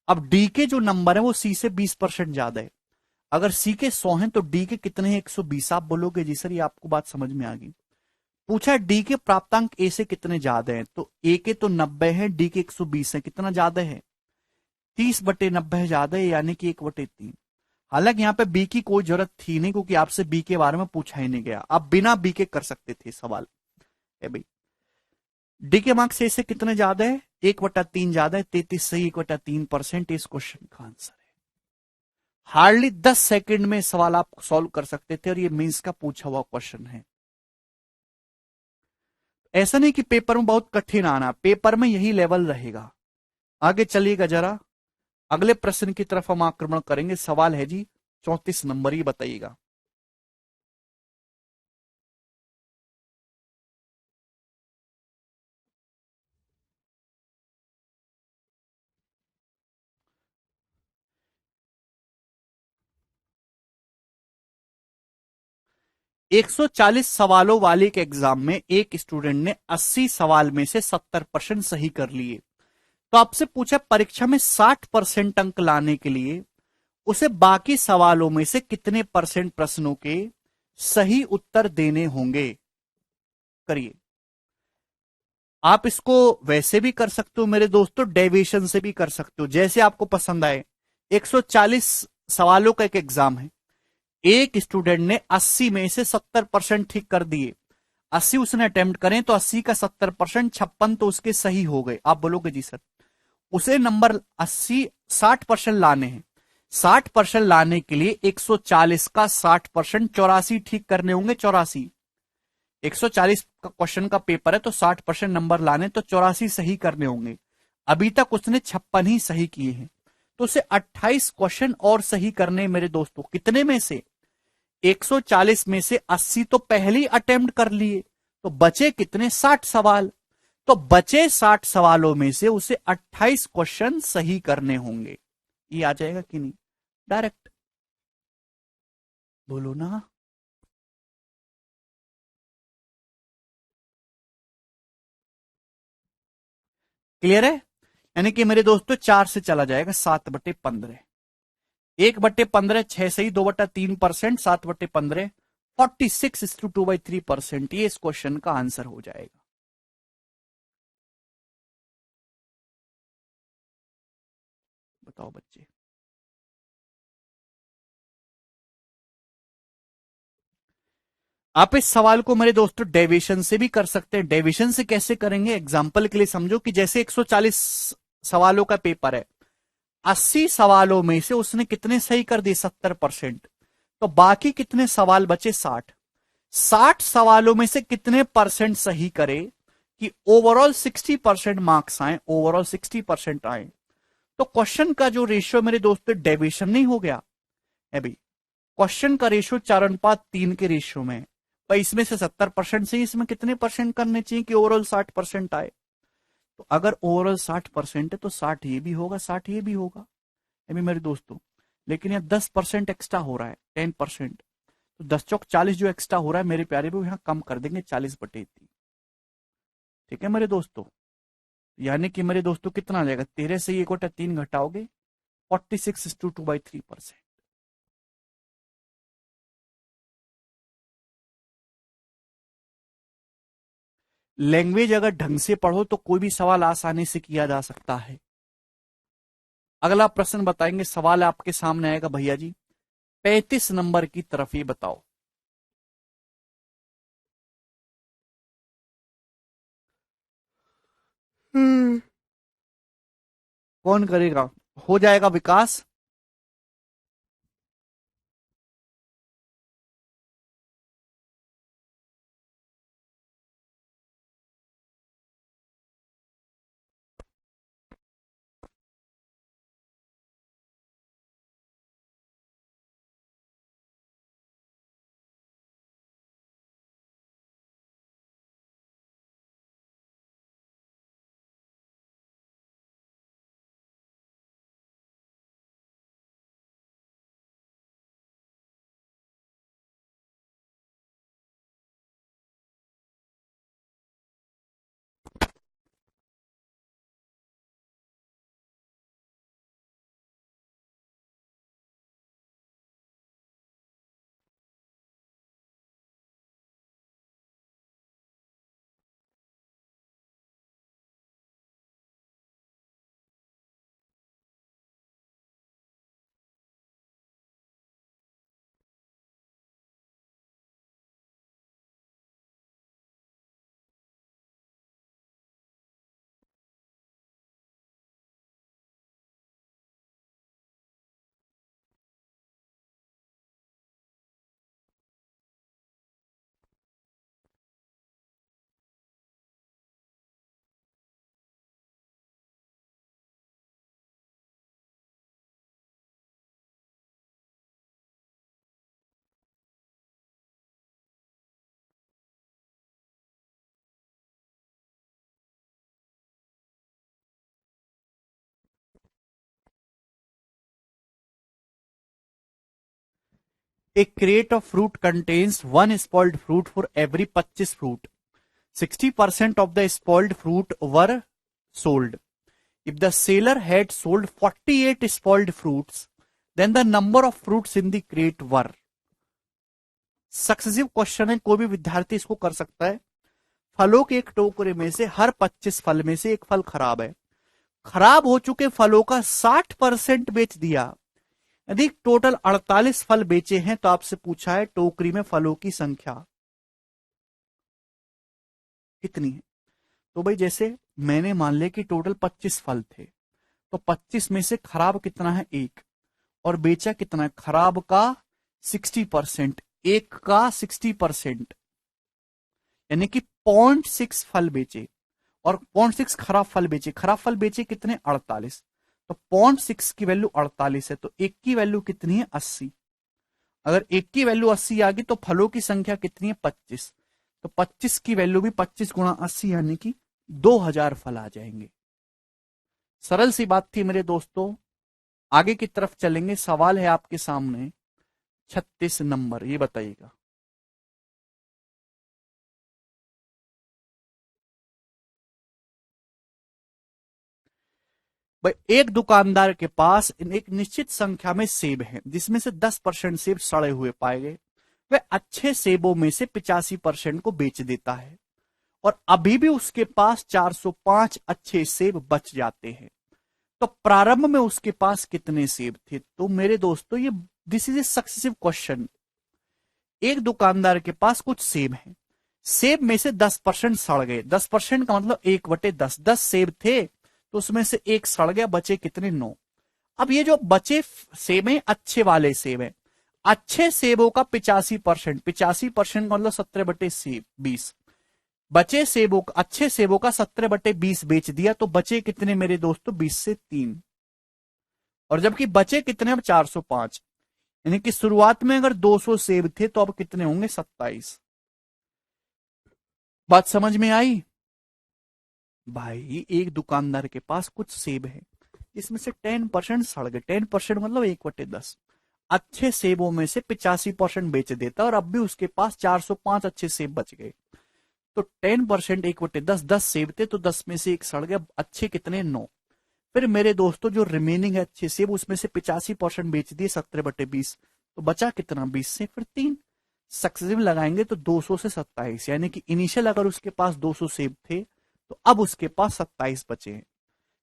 अब डी के जो नंबर है वो सी से 20% ज्यादा है। अगर सी के 100 हैं तो डी के कितने हैं 120। आप बोलोगे जी सर ये आपको बात समझ में आ गई। पूछा डी के प्राप्तांक ए से कितने ज्यादा हैं, तो ए के तो 90 है, डी के 120 है, कितना ज्यादा है 30/90 ज्यादा है, यानी कि 1/3। हालांकि यहां पे बी की कोई जरूरत थी नहीं क्योंकि आपसे बी के बारे में पूछा ही नहीं गया, आप बिना बी के कर सकते थे सवाल। ए भाई डी के मार्क्स ए से कितने ज्यादा है 1/3 ज्यादा है, 33 सही 1/3% इस क्वेश्चन का आंसर है। हार्डली 10 सेकंड में सवाल आप सॉल्व कर सकते थे और ये मीन्स का पूछा हुआ क्वेश्चन है। ऐसा नहीं कि पेपर में बहुत कठिन आना, पेपर में यही लेवल रहेगा। आगे चलिएगा जरा, अगले प्रश्न की तरफ हम आक्रमण करेंगे। सवाल है जी 34 नंबर, ही बताइएगा। एक 140 सवालों वाले एक एग्जाम में एक स्टूडेंट ने 80 सवाल में से 70% सही कर लिए। तो आपसे पूछा परीक्षा में 60% अंक लाने के लिए उसे बाकी सवालों में से कितने परसेंट प्रश्नों के सही उत्तर देने होंगे। करिए। आप इसको वैसे भी कर सकते हो मेरे दोस्तों, डेविएशन से भी कर सकते हो, जैसे आपको पसंद आए। 140 सवालों का एक एग्जाम है, एक स्टूडेंट ने 80 में से 70% ठीक कर दिए। 80 उसने अटेम्प्ट करें तो 80 का 70%, 56 तो उसके सही हो गए। आप बोलोगे जी सर, उसे नंबर 80 60% लाने हैं। 60% लाने के लिए 140 का 60%, 84 ठीक करने होंगे। 84, 140 का क्वेश्चन का पेपर है तो 60% नंबर लाने, तो 84 सही करने होंगे। अभी तक उसने 56 ही सही किए हैं, तो उसे 28 क्वेश्चन और सही करने मेरे दोस्तों। कितने में से? 140 में से 80 तो पहले ही अटेम्प्ट कर लिए, तो बचे कितने? 60 सवाल। तो बचे 60 सवालों में से उसे 28 क्वेश्चन सही करने होंगे। ये आ जाएगा कि नहीं? डायरेक्ट बोलो ना। क्लियर है? यानी कि मेरे दोस्तों 4 से चला जाएगा 7/15। 1/15, 6 सही, 2/3%, 7/15, 46:2/3%। ये इस क्वेश्चन का आंसर हो जाएगा। बताओ बच्चे। आप इस सवाल को मेरे दोस्तों डेविएशन से भी कर सकते हैं। डेविएशन से कैसे करेंगे, एग्जाम्पल के लिए समझो कि जैसे 140 सवालों का पेपर है, 80 सवालों में से उसने कितने सही कर दिए? 70%। तो बाकी कितने सवाल बचे? 60। 60 सवालों में से कितने परसेंट सही करे कि ओवरऑल 60% मार्क्स आए, ओवरऑल 60% आए। तो क्वेश्चन का जो रेशियो मेरे दोस्तों डेविएशन नहीं हो गया अभी। क्वेश्चन का रेशियो 4:3 के रेशियो में है। पर इसमें से 70% से इसमें कितने परसेंट करने चाहिए कि ओवरऑल 60% आए? तो अगर ओवरऑल 60% है तो 60 ये भी होगा, 60 ये भी होगा अभी मेरे दोस्तों। लेकिन यहां 10% एक्स्ट्रा हो रहा है, 10%। तो 10 चौक 40 जो एक्स्ट्रा हो रहा है मेरे प्यारे भी, यहां कम कर देंगे 40/3। ठीक है मेरे दोस्तों? यानी कि मेरे दोस्तों कितना आ जाएगा? 13 से 1/3 घटाओगे, 46:2/3%। लैंग्वेज अगर ढंग से पढ़ो तो कोई भी सवाल आसानी से किया जा सकता है। अगला प्रश्न बताएंगे, सवाल आपके सामने आएगा भैया जी 35 नंबर की तरफ, ही बताओ। कौन करेगा? हो जाएगा विकास। A crate of fruit contains 1 spoiled fruit for every 25 fruit. 60% of the spoiled fruit were sold. If the seller had sold 48 spoiled fruits, then the number of fruits in the crate were. Successive question है, कोई भी विद्यार्थी इसको कर सकता है. फलों के एक टोकरे में से हर 25 फल में से एक फल खराब है. खराब हो चुके फलों का 60% बेच दिया. यदि टोटल 48 फल बेचे हैं तो आपसे पूछा है टोकरी में फलों की संख्या कितनी है. तो भाई जैसे मैंने मान लिया कि टोटल 25 फल थे, तो 25 में से खराब कितना है, एक, और बेचा कितना है, खराब का 60%, एक का 60%, यानी कि 0.6 फल बेचे और 0.6 खराब फल बेचे. खराब फल बेचे कितने, 48. तो 0.6 की वैल्यू 48 है, तो एक की वैल्यू कितनी है, 80. अगर एक की वैल्यू 80 आ गई तो फलों की संख्या कितनी है, 25. तो 25 की वैल्यू भी 25 गुणा 80 यानी कि 2000 फल आ जाएंगे. सरल सी बात थी मेरे दोस्तों. आगे की तरफ चलेंगे. सवाल है आपके सामने 36 नंबर, ये बताइएगा. भाई एक दुकानदार के पास एक निश्चित संख्या में सेब हैं, जिसमें से 10% सेब सड़े हुए पाए गए. वह अच्छे सेबों में से 85% को बेच देता है और अभी भी उसके पास 405 अच्छे सेब बच जाते हैं. तो प्रारंभ में उसके पास कितने सेब थे. तो मेरे दोस्तों ये this is a successive question. एक दुकानदार के पास कुछ सेब हैं, सेब में से 10% सड़ गए. 10% का मतलब 1/10. 10 सेब थे तो उसमें से एक सड़ गया, बचे कितने, 9. अब ये जो बचे सेब हैं अच्छे वाले सेब हैं. अच्छे सेबों का 85%, 85% का मतलब 17/20. बचे सेबों का, अच्छे सेबों का 17/20 बेच दिया, तो बचे कितने मेरे दोस्तों, 20 से 3. और जबकि बचे कितने, अब 405. यानी कि शुरुआत में अगर 200 सेब थे तो अब कितने होंगे, 27. बात समझ में आई. भाई एक दुकानदार के पास कुछ सेब है, इसमें से 10% सड़ गए. 10% मतलब 1/10. अच्छे सेबों में से 85% बेच देता और अब भी उसके पास 405 अच्छे सेब बच गए. तो 10%, 1/10, 10 सेब थे तो 10 में से एक सड़ गया, अच्छे कितने, 9. फिर मेरे दोस्तों जो रिमेनिंग है अच्छे सेब, उसमें से 85% बेच दिए, 17/20. तो बचा कितना, 20 से फिर 3. सक्सेसिव लगाएंगे तो 200 से 27, यानी कि इनिशियल अगर उसके पास 200 सेब थे तो अब उसके पास 27 बचे हैं.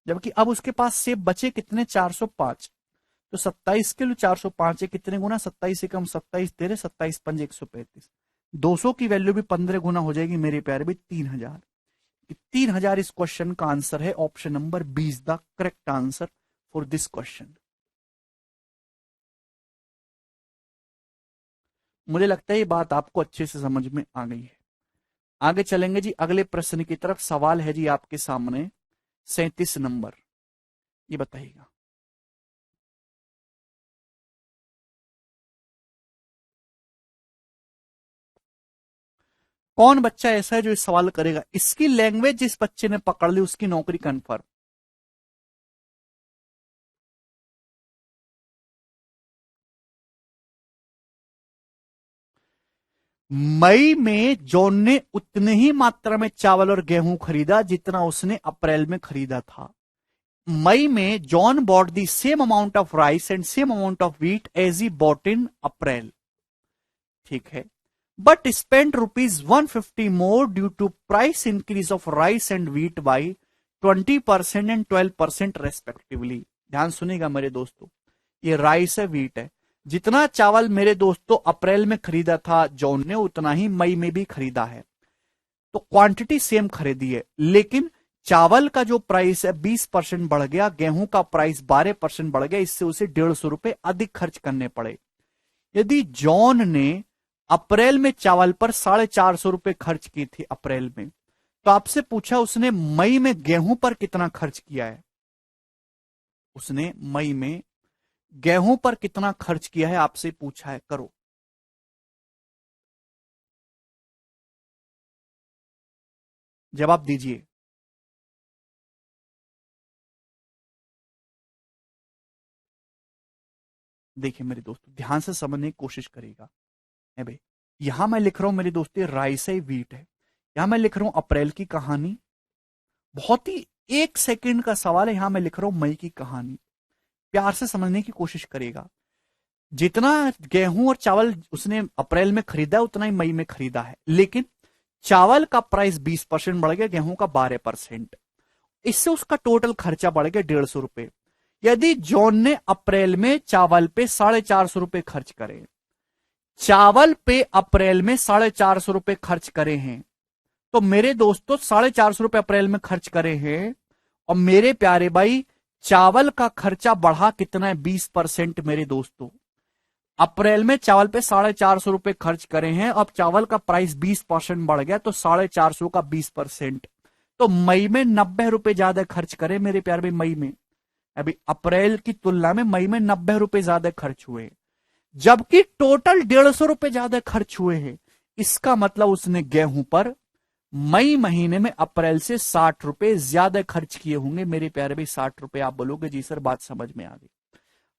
जबकि अब उसके पास सेब बचे कितने, 405. तो 27 के लिए 405 है, कितने गुना, 27 से कम 27 तेरे, 27 पंज 135. 200 की वैल्यू भी 15 गुना हो जाएगी मेरे प्यारे भी, 3000. 3000 इस क्वेश्चन का आंसर है. Option number B is the correct answer for this question. मुझे लगता है ये बात आपको अच्छे से समझ में आ गई है. आगे चलेंगे जी अगले प्रश्न की तरफ. सवाल है जी आपके सामने 37 नंबर, ये बताइएगा. कौन बच्चा ऐसा है जो इस सवाल करेगा, इसकी लैंग्वेज जिस बच्चे ने पकड़ ली उसकी नौकरी कंफर्म. मई में जॉन ने उतने ही मात्रा में चावल और गेहूं खरीदा जितना उसने अप्रैल में खरीदा था. मई में John bought the same amount of rice and same amount of wheat as he bought in April. ठीक है. But spend ₹150 more due to price increase of rice and wheat by 20% and 12% respectively. ध्यान सुनेगा मेरे दोस्तों, ये rice है, wheat है. जितना चावल मेरे दोस्तों अप्रैल में खरीदा था जॉन ने, उतना ही मई में भी खरीदा है. तो क्वांटिटी सेम खरीदी है, लेकिन चावल का जो प्राइस है 20% बढ़ गया, गेहूं का प्राइस 12% बढ़ गया, इससे उसे ₹150 अधिक खर्च करने पड़े. यदि जॉन ने अप्रैल में चावल पर ₹450 खर्च किए थे अप्रैल में, तो आपसे पूछा उसने मई में गेहूं पर कितना खर्च किया है. उसने मई में गेहूं पर कितना खर्च किया है आपसे पूछा है. करो जवाब दीजिए. देखिए मेरे दोस्तों, ध्यान से समझने की कोशिश करिएगा। है भाई, यहां मैं लिख रहा हूं मेरे दोस्तों राइस है वीट है, यहां मैं लिख रहा हूं अप्रैल की कहानी। बहुत ही 1 सेकंड का सवाल है, यहां मैं लिख रहा हूं मई की कहानी। प्यार से समझने की कोशिश करिएगा। जितना गेहूं और चावल उसने अप्रैल में खरीदा है उतना ही मई में खरीदा है, लेकिन चावल का प्राइस 20% बढ़ गया, गेहूं का 12%। इससे उसका टोटल खर्चा बढ़ गया 150 रुपए। यदि जॉन ने अप्रैल में चावल पे 450 रुपए खर्च करे, चावल पे अप्रैल में 450 रुपए खर्च करे हैं, तो मेरे दोस्तों 450 रुपए अप्रैल में खर्च करे हैं, और मेरे प्यारे भाई चावल का खर्चा बढ़ा कितना है? 20%। मेरे दोस्तों, अप्रैल में चावल पे 450 रुपए खर्च करे हैं, अब चावल का प्राइस 20% बढ़ गया, तो 450 का 20%, तो मई में 90 रुपए ज्यादा खर्च करे मेरे प्यारे भाई। मई में, अभी अप्रैल की तुलना में मई में 90 रुपए ज्यादा खर्च हुए, जबकि टोटल 150 रुपए ज्यादा खर्च हुए हैं। इसका मतलब उसने गेहूं पर मई महीने में अप्रैल से 60 रुपए ज्यादा खर्च किए होंगे मेरे प्यारे भाई। 60 रुपए। आप बोलोगे जी सर बात समझ में आ गई।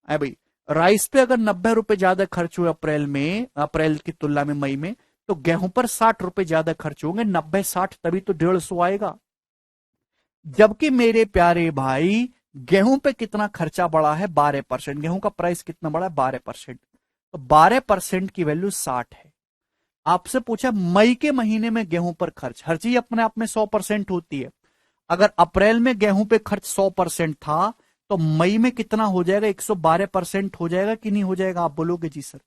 अरे भाई, राइस पे अगर 90 रुपए ज्यादा खर्च हुए अप्रैल में, अप्रैल की तुलना में मई में, तो गेहूं पर 60 रुपए ज्यादा खर्च होंगे। 90 60 तभी तो 150 आएगा। जबकि मेरे प्यारे भाई गेहूं पे कितना खर्चा बढ़ा है? 12%। गेहूं का प्राइस कितना बढ़ा है? 12%। तो 12% की वैल्यू 60 है। आपसे पूछा मई के महीने में गेहूं पर खर्च, हर चीज अपने आप में 100% होती है। अगर अप्रैल में गेहूं पे खर्च 100% था, तो मई में कितना हो जाएगा? 112% हो जाएगा कि नहीं हो जाएगा? आप बोलोगे जी सर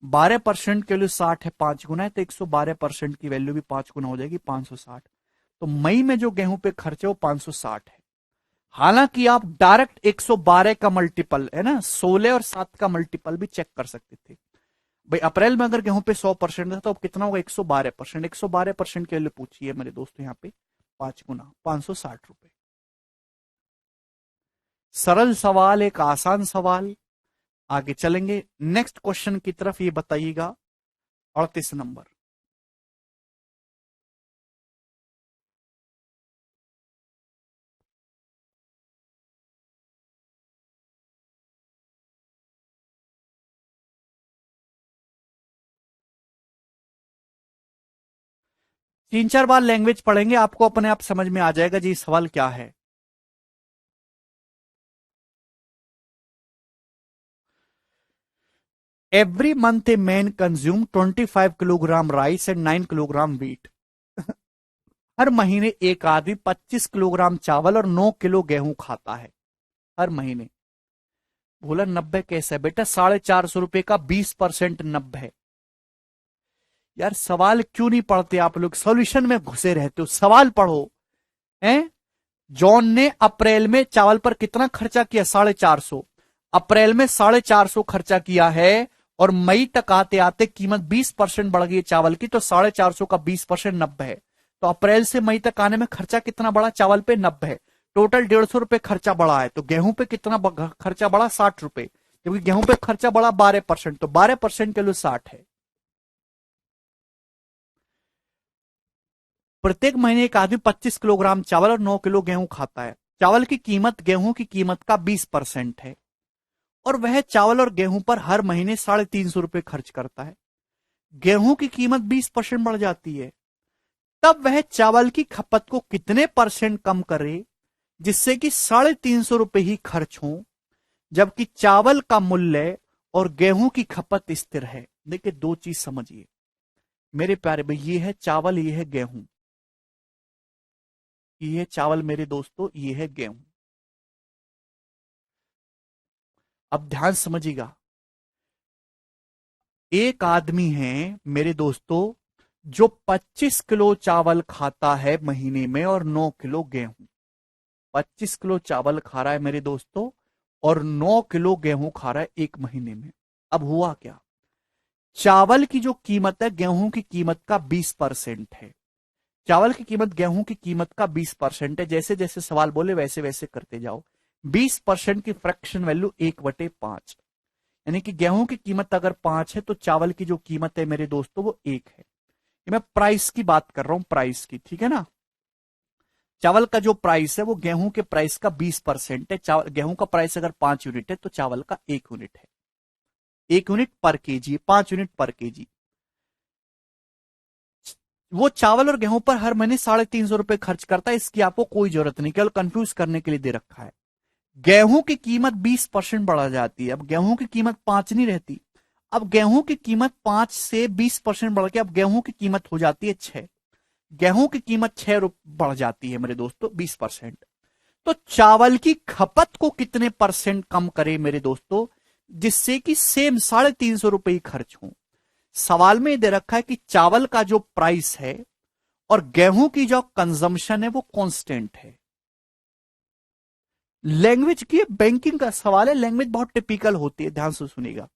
12% की वैल्यू 60 है, 5 गुना है, तो 112% की वैल्यू भी 5 गुना हो जाएगी, 560। तो मई में जो गेहूं पे खर्च है वो 560 है। हालांकि आप डायरेक्ट 112 का मल्टीपल है ना, 16 और 7 का मल्टीपल भी चेक कर सकते थे। भाई अप्रैल में अगर गेहूं पे 100% था, तो अब कितना होगा? 112%। 112% के लिए पूछिए मेरे दोस्तों, यहाँ पे 5 गुना 560 रुपए। सरल सवाल, एक आसान सवाल। आगे चलेंगे नेक्स्ट क्वेश्चन की तरफ। ये बताइएगा 38 नंबर। तीन चार बार लैंग्वेज पढ़ेंगे, आपको अपने आप समझ में आ जाएगा जी सवाल क्या है। Every month a man consume 25 kilogram rice and 9 kilogram wheat. हर महीने एक आदमी 25 किलोग्राम चावल और 9 किलो गेहूं खाता है। हर महीने। बोला 90 कैसे है बेटा? 450 रुपए का 20%, 90। यार सवाल क्यों नहीं पढ़ते आप लोग? सॉल्यूशन में घुसे रहते हो, सवाल पढ़ो। हैं? जॉन ने अप्रैल में चावल पर कितना खर्चा किया? 450। अप्रैल में 450 खर्चा किया है, और मई तक आते आते कीमत 20% बढ़ गई है चावल की, तो 450 का 20% 90 है। तो अप्रैल से मई तक आने में खर्चा कितना बढ़ा? चावल पे 90 है। टोटल 150 रुपए खर्चा बढ़ा है, तो गेहूं पे कितना खर्चा बढ़ा? 60 रुपए। क्योंकि गेहूं पे खर्चा बढ़ा 12%, तो 12% के लिए 60 है। प्रत्येक महीने एक आदमी 25 किलोग्राम चावल और 9 किलो गेहूं खाता है। चावल की कीमत गेहूं की कीमत का 20% है, और वह चावल और गेहूं पर हर महीने 350 रुपए खर्च करता है। गेहूं की कीमत 20% बढ़ जाती है, तब वह चावल की खपत को कितने परसेंट कम करे जिससे कि 350 रुपए ही खर्च हो, जबकि चावल का मूल्य और गेहूं की खपत स्थिर है। देखिए दो चीज समझिए मेरे प्यारे भाई, ये है चावल, ये है गेहूं। ये है चावल मेरे दोस्तों, ये है गेहूं। अब ध्यान समझिएगा। एक आदमी है मेरे दोस्तों जो 25 किलो चावल खाता है महीने में और 9 किलो गेहूं। 25 किलो चावल खा रहा है मेरे दोस्तों, और 9 किलो गेहूं खा रहा है एक महीने में। अब हुआ क्या? चावल की जो कीमत है गेहूं की कीमत का 20% है। चावल की कीमत गेहूं की कीमत का 20% है। जैसे जैसे सवाल बोले वैसे वैसे करते जाओ। 20% की फ्रैक्शन वैल्यू 1/5, यानी कि गेहूं की कीमत अगर 5 है, तो चावल की जो कीमत है मेरे दोस्तों वो 1 है। ये मैं प्राइस की बात कर रहा हूं, प्राइस की, ठीक है ना। चावल का जो प्राइस है वो गेहूं के प्राइस का 20% है। गेहूं का प्राइस अगर 5 यूनिट है, तो चावल का 1 यूनिट है। 1 यूनिट पर केजी, 5 यूनिट पर केजी। वो चावल और गेहूं पर हर महीने 350 रुपए खर्च करता है, इसकी आपको कोई जरूरत नहीं, केवल कंफ्यूज करने के लिए दे रखा है। गेहूं की कीमत 20% बढ़ जाती है, अब गेहूं की कीमत 5 नहीं रहती, अब गेहूं की कीमत 5 से 20% बढ़ के अब गेहूं की कीमत हो जाती है 6। गेहूं की कीमत 6 बढ़ जाती है मेरे दोस्तों 20%। तो चावल की खपत को कितने परसेंट कम करे मेरे दोस्तों, जिससे कि सेम 350 रुपए ही खर्च हो। सवाल में दे रखा है कि चावल का जो प्राइस है और गेहूं की जो कंजम्पशन है वो कांस्टेंट है। लैंग्वेज की बैंकिंग का सवाल है, लैंग्वेज बहुत टिपिकल होती है, ध्यान से सुनिएगा।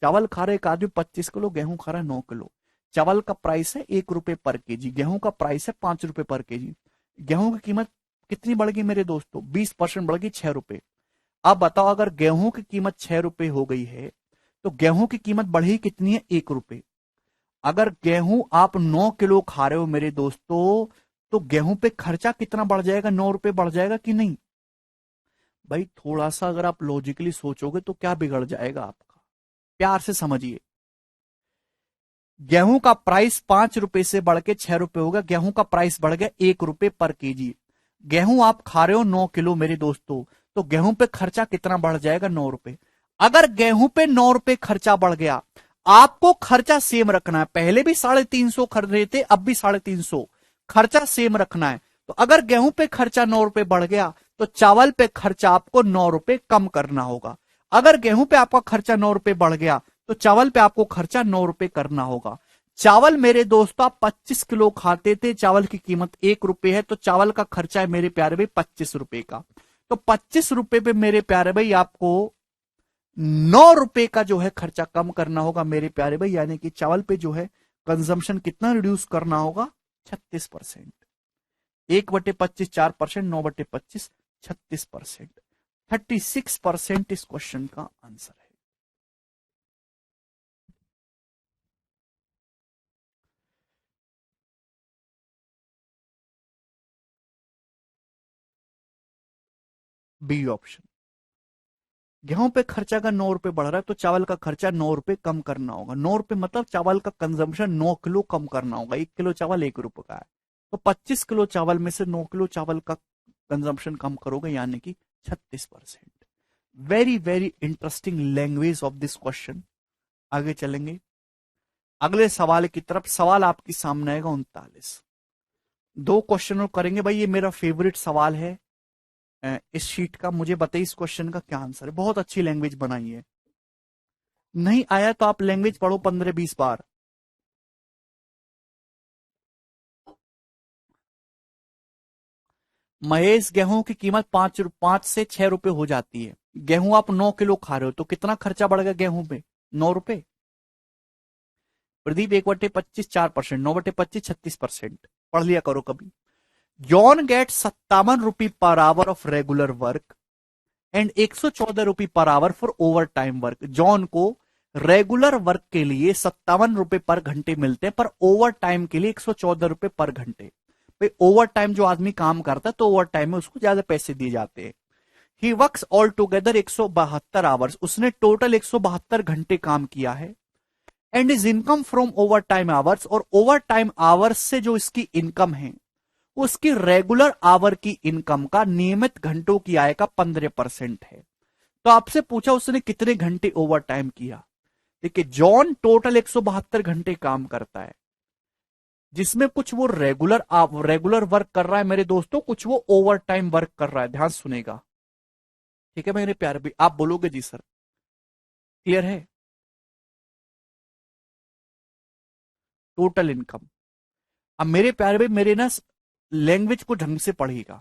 चावल खा रहे एक आदमी 25 किलो, गेहूं खा रहा है 9 किलो। चावल का प्राइस है 1 रुपए पर केजी, गेहूं का प्राइस है 5 रुपए पर केजी। गेहूं की कीमत कितनी बढ़ गई मेरे दोस्तों, 20% बढ़ गई, 6 रुपए। अब बताओ अगर गेहूं की कीमत 6 रुपए हो गई है तो गेहूं की कीमत बढ़ी कितनी है, 1 रुपए। अगर गेहूं आप 9 किलो खा रहे हो मेरे दोस्तों, तो गेहूं पे खर्चा कितना बढ़ जाएगा, 9 रुपए बढ़ जाएगा कि नहीं। भाई थोड़ा सा अगर आप लॉजिकली सोचोगे तो क्या बिगड़ जाएगा आपका, प्यार से समझिए। गेहूं का प्राइस 5 रुपए से बढ़ के 6 रुपए होगा, गेहूं का प्राइस बढ़ गया 1 रुपए पर केजी। गेहूं आप खा रहे हो 9 किलो मेरे दोस्तों, तो गेहूं पे खर्चा कितना बढ़ जाएगा, 9 रुपए। अगर गेहूं पे 9 रुपए खर्चा बढ़ गया, आपको खर्चा सेम रखना है, पहले भी 350 खर्च रहे थे, अब भी 350, खर्चा सेम रखना है। तो अगर गेहूं पे खर्चा 9 रुपए बढ़ गया तो चावल पे खर्चा आपको 9 रुपए कम करना होगा। अगर गेहूं पे आपका खर्चा 9 रुपए बढ़ गया तो चावल पे आपको खर्चा 9 रुपए करना होगा। चावल मेरे दोस्तों आप 25 किलो खाते थे, चावल की कीमत 1 रुपए है, तो चावल का खर्चा है मेरे प्यारे भाई 25 रुपए का। तो 25 रुपए पे मेरे प्यारे भाई आपको 9 रुपए का जो है खर्चा कम करना होगा मेरे प्यारे भाई, यानी कि चावल पे जो है कंजम्पशन कितना रिड्यूस करना होगा, 36%। 1/25 4%, 9/25 36%। 36% इस क्वेश्चन का आंसर है। B option. गेहूं पे खर्चा का 9 रुपए बढ़ रहा है तो चावल का खर्चा 9 रुपए कम करना होगा। 9 रुपए मतलब चावल का कंजम्पशन 9 किलो कम करना होगा, 1 किलो चावल 1 रुपए का है, तो 25 किलो चावल में से 9 किलो चावल का कंजम्पशन कम करोगे, यानी कि 36%। Very very interesting language of this question. आगे चलेंगे अगले सवाल की तरफ। सवाल आपके सामने आएगा 39। 2 क्वेश्चन और करेंगे भाई, ये मेरा फेवरेट सवाल है इस शीट का। मुझे बताइए इस क्वेश्चन का क्या आंसर है, बहुत अच्छी लैंग्वेज बनाई है। नहीं आया तो आप लैंग्वेज पढ़ो 15-20 बार। महेश गेहूं की कीमत 5 से 6 रुपए हो जाती है, गेहूं आप 9 किलो खा रहे हो तो कितना खर्चा बढ़ गया गेहूं पे, 9 रुपए। प्रदीप 1/25 4%, 9/25 36%। पढ़ लिया करो कभी। जॉन गेट 57 रुपए per hour of regular work and 114 रुपए per hour for over time work. John को रेगुलर वर्क के लिए 57 रुपए पर घंटे मिलते हैं, पर ओवर टाइम के लिए 114 रुपए पर घंटे। भाई ओवर टाइम जो आदमी काम करता है तो ओवर टाइम में उसको ज्यादा पैसे दिए जाते हैं। He works all together 172 hours, उसने टोटल 172 घंटे काम किया है। And is income from over time hours, और ओवर टाइम आवर्स से जो इसकी इनकम है उसकी रेगुलर आवर की इनकम का नियमित घंटों की आय का 15% है। तो आपसे पूछा उसने कितने घंटे ओवर टाइम किया। देखिए जॉन टोटल 172 घंटे काम करता है, जिसमें कुछ वो रेगुलर वर्क कर रहा है मेरे दोस्तों, कुछ वो ओवर टाइम वर्क कर रहा है। ध्यान सुनेगा, ठीक है मेरे प्यारे भी, आप बोलोगे जी सर, क्लियर है। Total income. अब मेरे प्यारे भाई मेरे ना लैंग्वेज को ढंग से पढ़िएगा।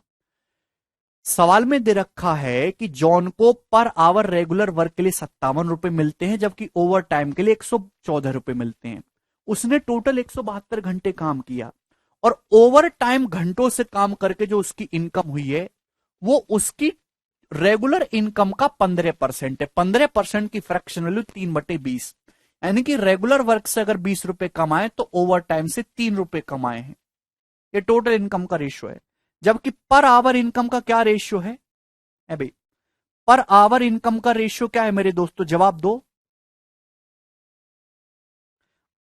सवाल में दे रखा है कि जॉन को पर आवर रेगुलर वर्क के लिए 57 रुपए मिलते हैं, जबकि ओवर टाइम के लिए 114 रुपए मिलते हैं। उसने टोटल 172 घंटे काम किया, और ओवर टाइम घंटों से काम करके जो उसकी इनकम हुई है वो उसकी रेगुलर इनकम का 15% है। 15% की फ्रैक्शन वैल्यू 3/20, यानी कि रेगुलर वर्क से अगर 20 रुपए कमाए तो ओवर टाइम से 3 रुपए कमाए हैं। ये टोटल इनकम का रेशियो है। जबकि पर आवर इनकम का क्या रेशियो है भाई, पर आवर इनकम का रेशियो क्या है मेरे दोस्तों, जवाब दो।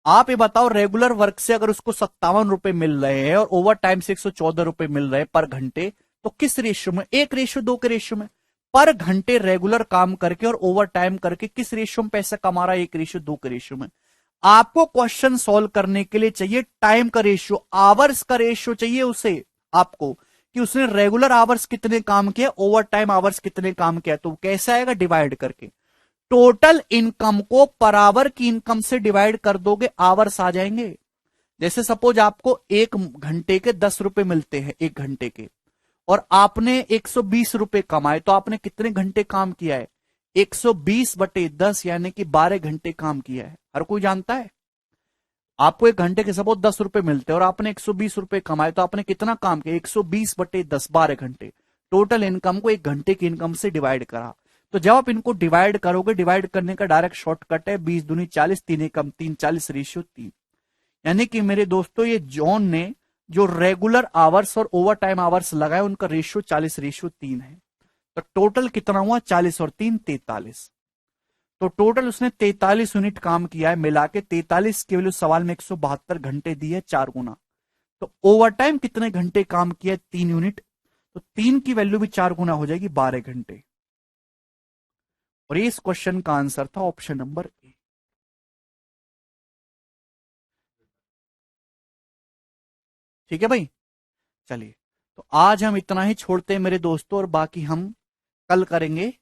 आप ये बताओ, रेगुलर वर्क से अगर उसको 57 रुपए मिल रहे हैं और ओवर टाइम से 114 रुपए मिल रहे हैं पर घंटे, तो किस रेशियो में? 1:2 के रेशियो में। पर घंटे रेगुलर काम करके और ओवर टाइम करके किस रेशियो में पैसा कमा रहा है? 1:2 के रेशियो में। आपको क्वेश्चन सॉल्व करने के लिए चाहिए टाइम का रेशियो, आवर्स का रेशियो चाहिए उसे आपको, कि उसने रेगुलर आवर्स कितने काम किया, ओवर टाइम आवर्स कितने काम किया। तो कैसा आएगा? डिवाइड करके टोटल इनकम को पर आवर की इनकम से डिवाइड कर दोगे, आवर्स आ जाएंगे। जैसे सपोज आपको 1 घंटे के 10 रुपए मिलते हैं, 1 घंटे के, और आपने 120 रुपए कमाए, तो आपने कितने घंटे काम किया है? 120/10 यानी कि 12 घंटे काम किया है। हर कोई जानता है। आपको 1 घंटे के सपोज 10 रुपए मिलते हैं और आपने 120 रुपए कमाए, तो आपने कितना काम किया? 120/10, 12 घंटे। टोटल इनकम को 1 घंटे की इनकम से डिवाइड करा। तो जब आप इनको डिवाइड करोगे, डिवाइड करने का डायरेक्ट शॉर्टकट है 20 दूनी 40, 3 एकम 3, 40:3। यानी कि मेरे दोस्तों, ये जॉन ने जो रेगुलर आवर्स और ओवर टाइम आवर्स लगाए, उनका रेशियो 40:3 है। तो टोटल कितना हुआ? 40 और 3 43। तो टोटल उसने 43 यूनिट काम किया है, मिला के 43 की वैल्यू सवाल में 172 घंटे दी है, 4 गुना। तो ओवर टाइम कितने घंटे काम किया है? 3 यूनिट। तो 3 की वैल्यू भी 4 गुना हो जाएगी, 12 घंटे। और इस क्वेश्चन का आंसर था ऑप्शन नंबर ए। ठीक है भाई, चलिए। तो आज हम इतना ही छोड़ते हैं मेरे दोस्तों, और बाकी हम कल करेंगे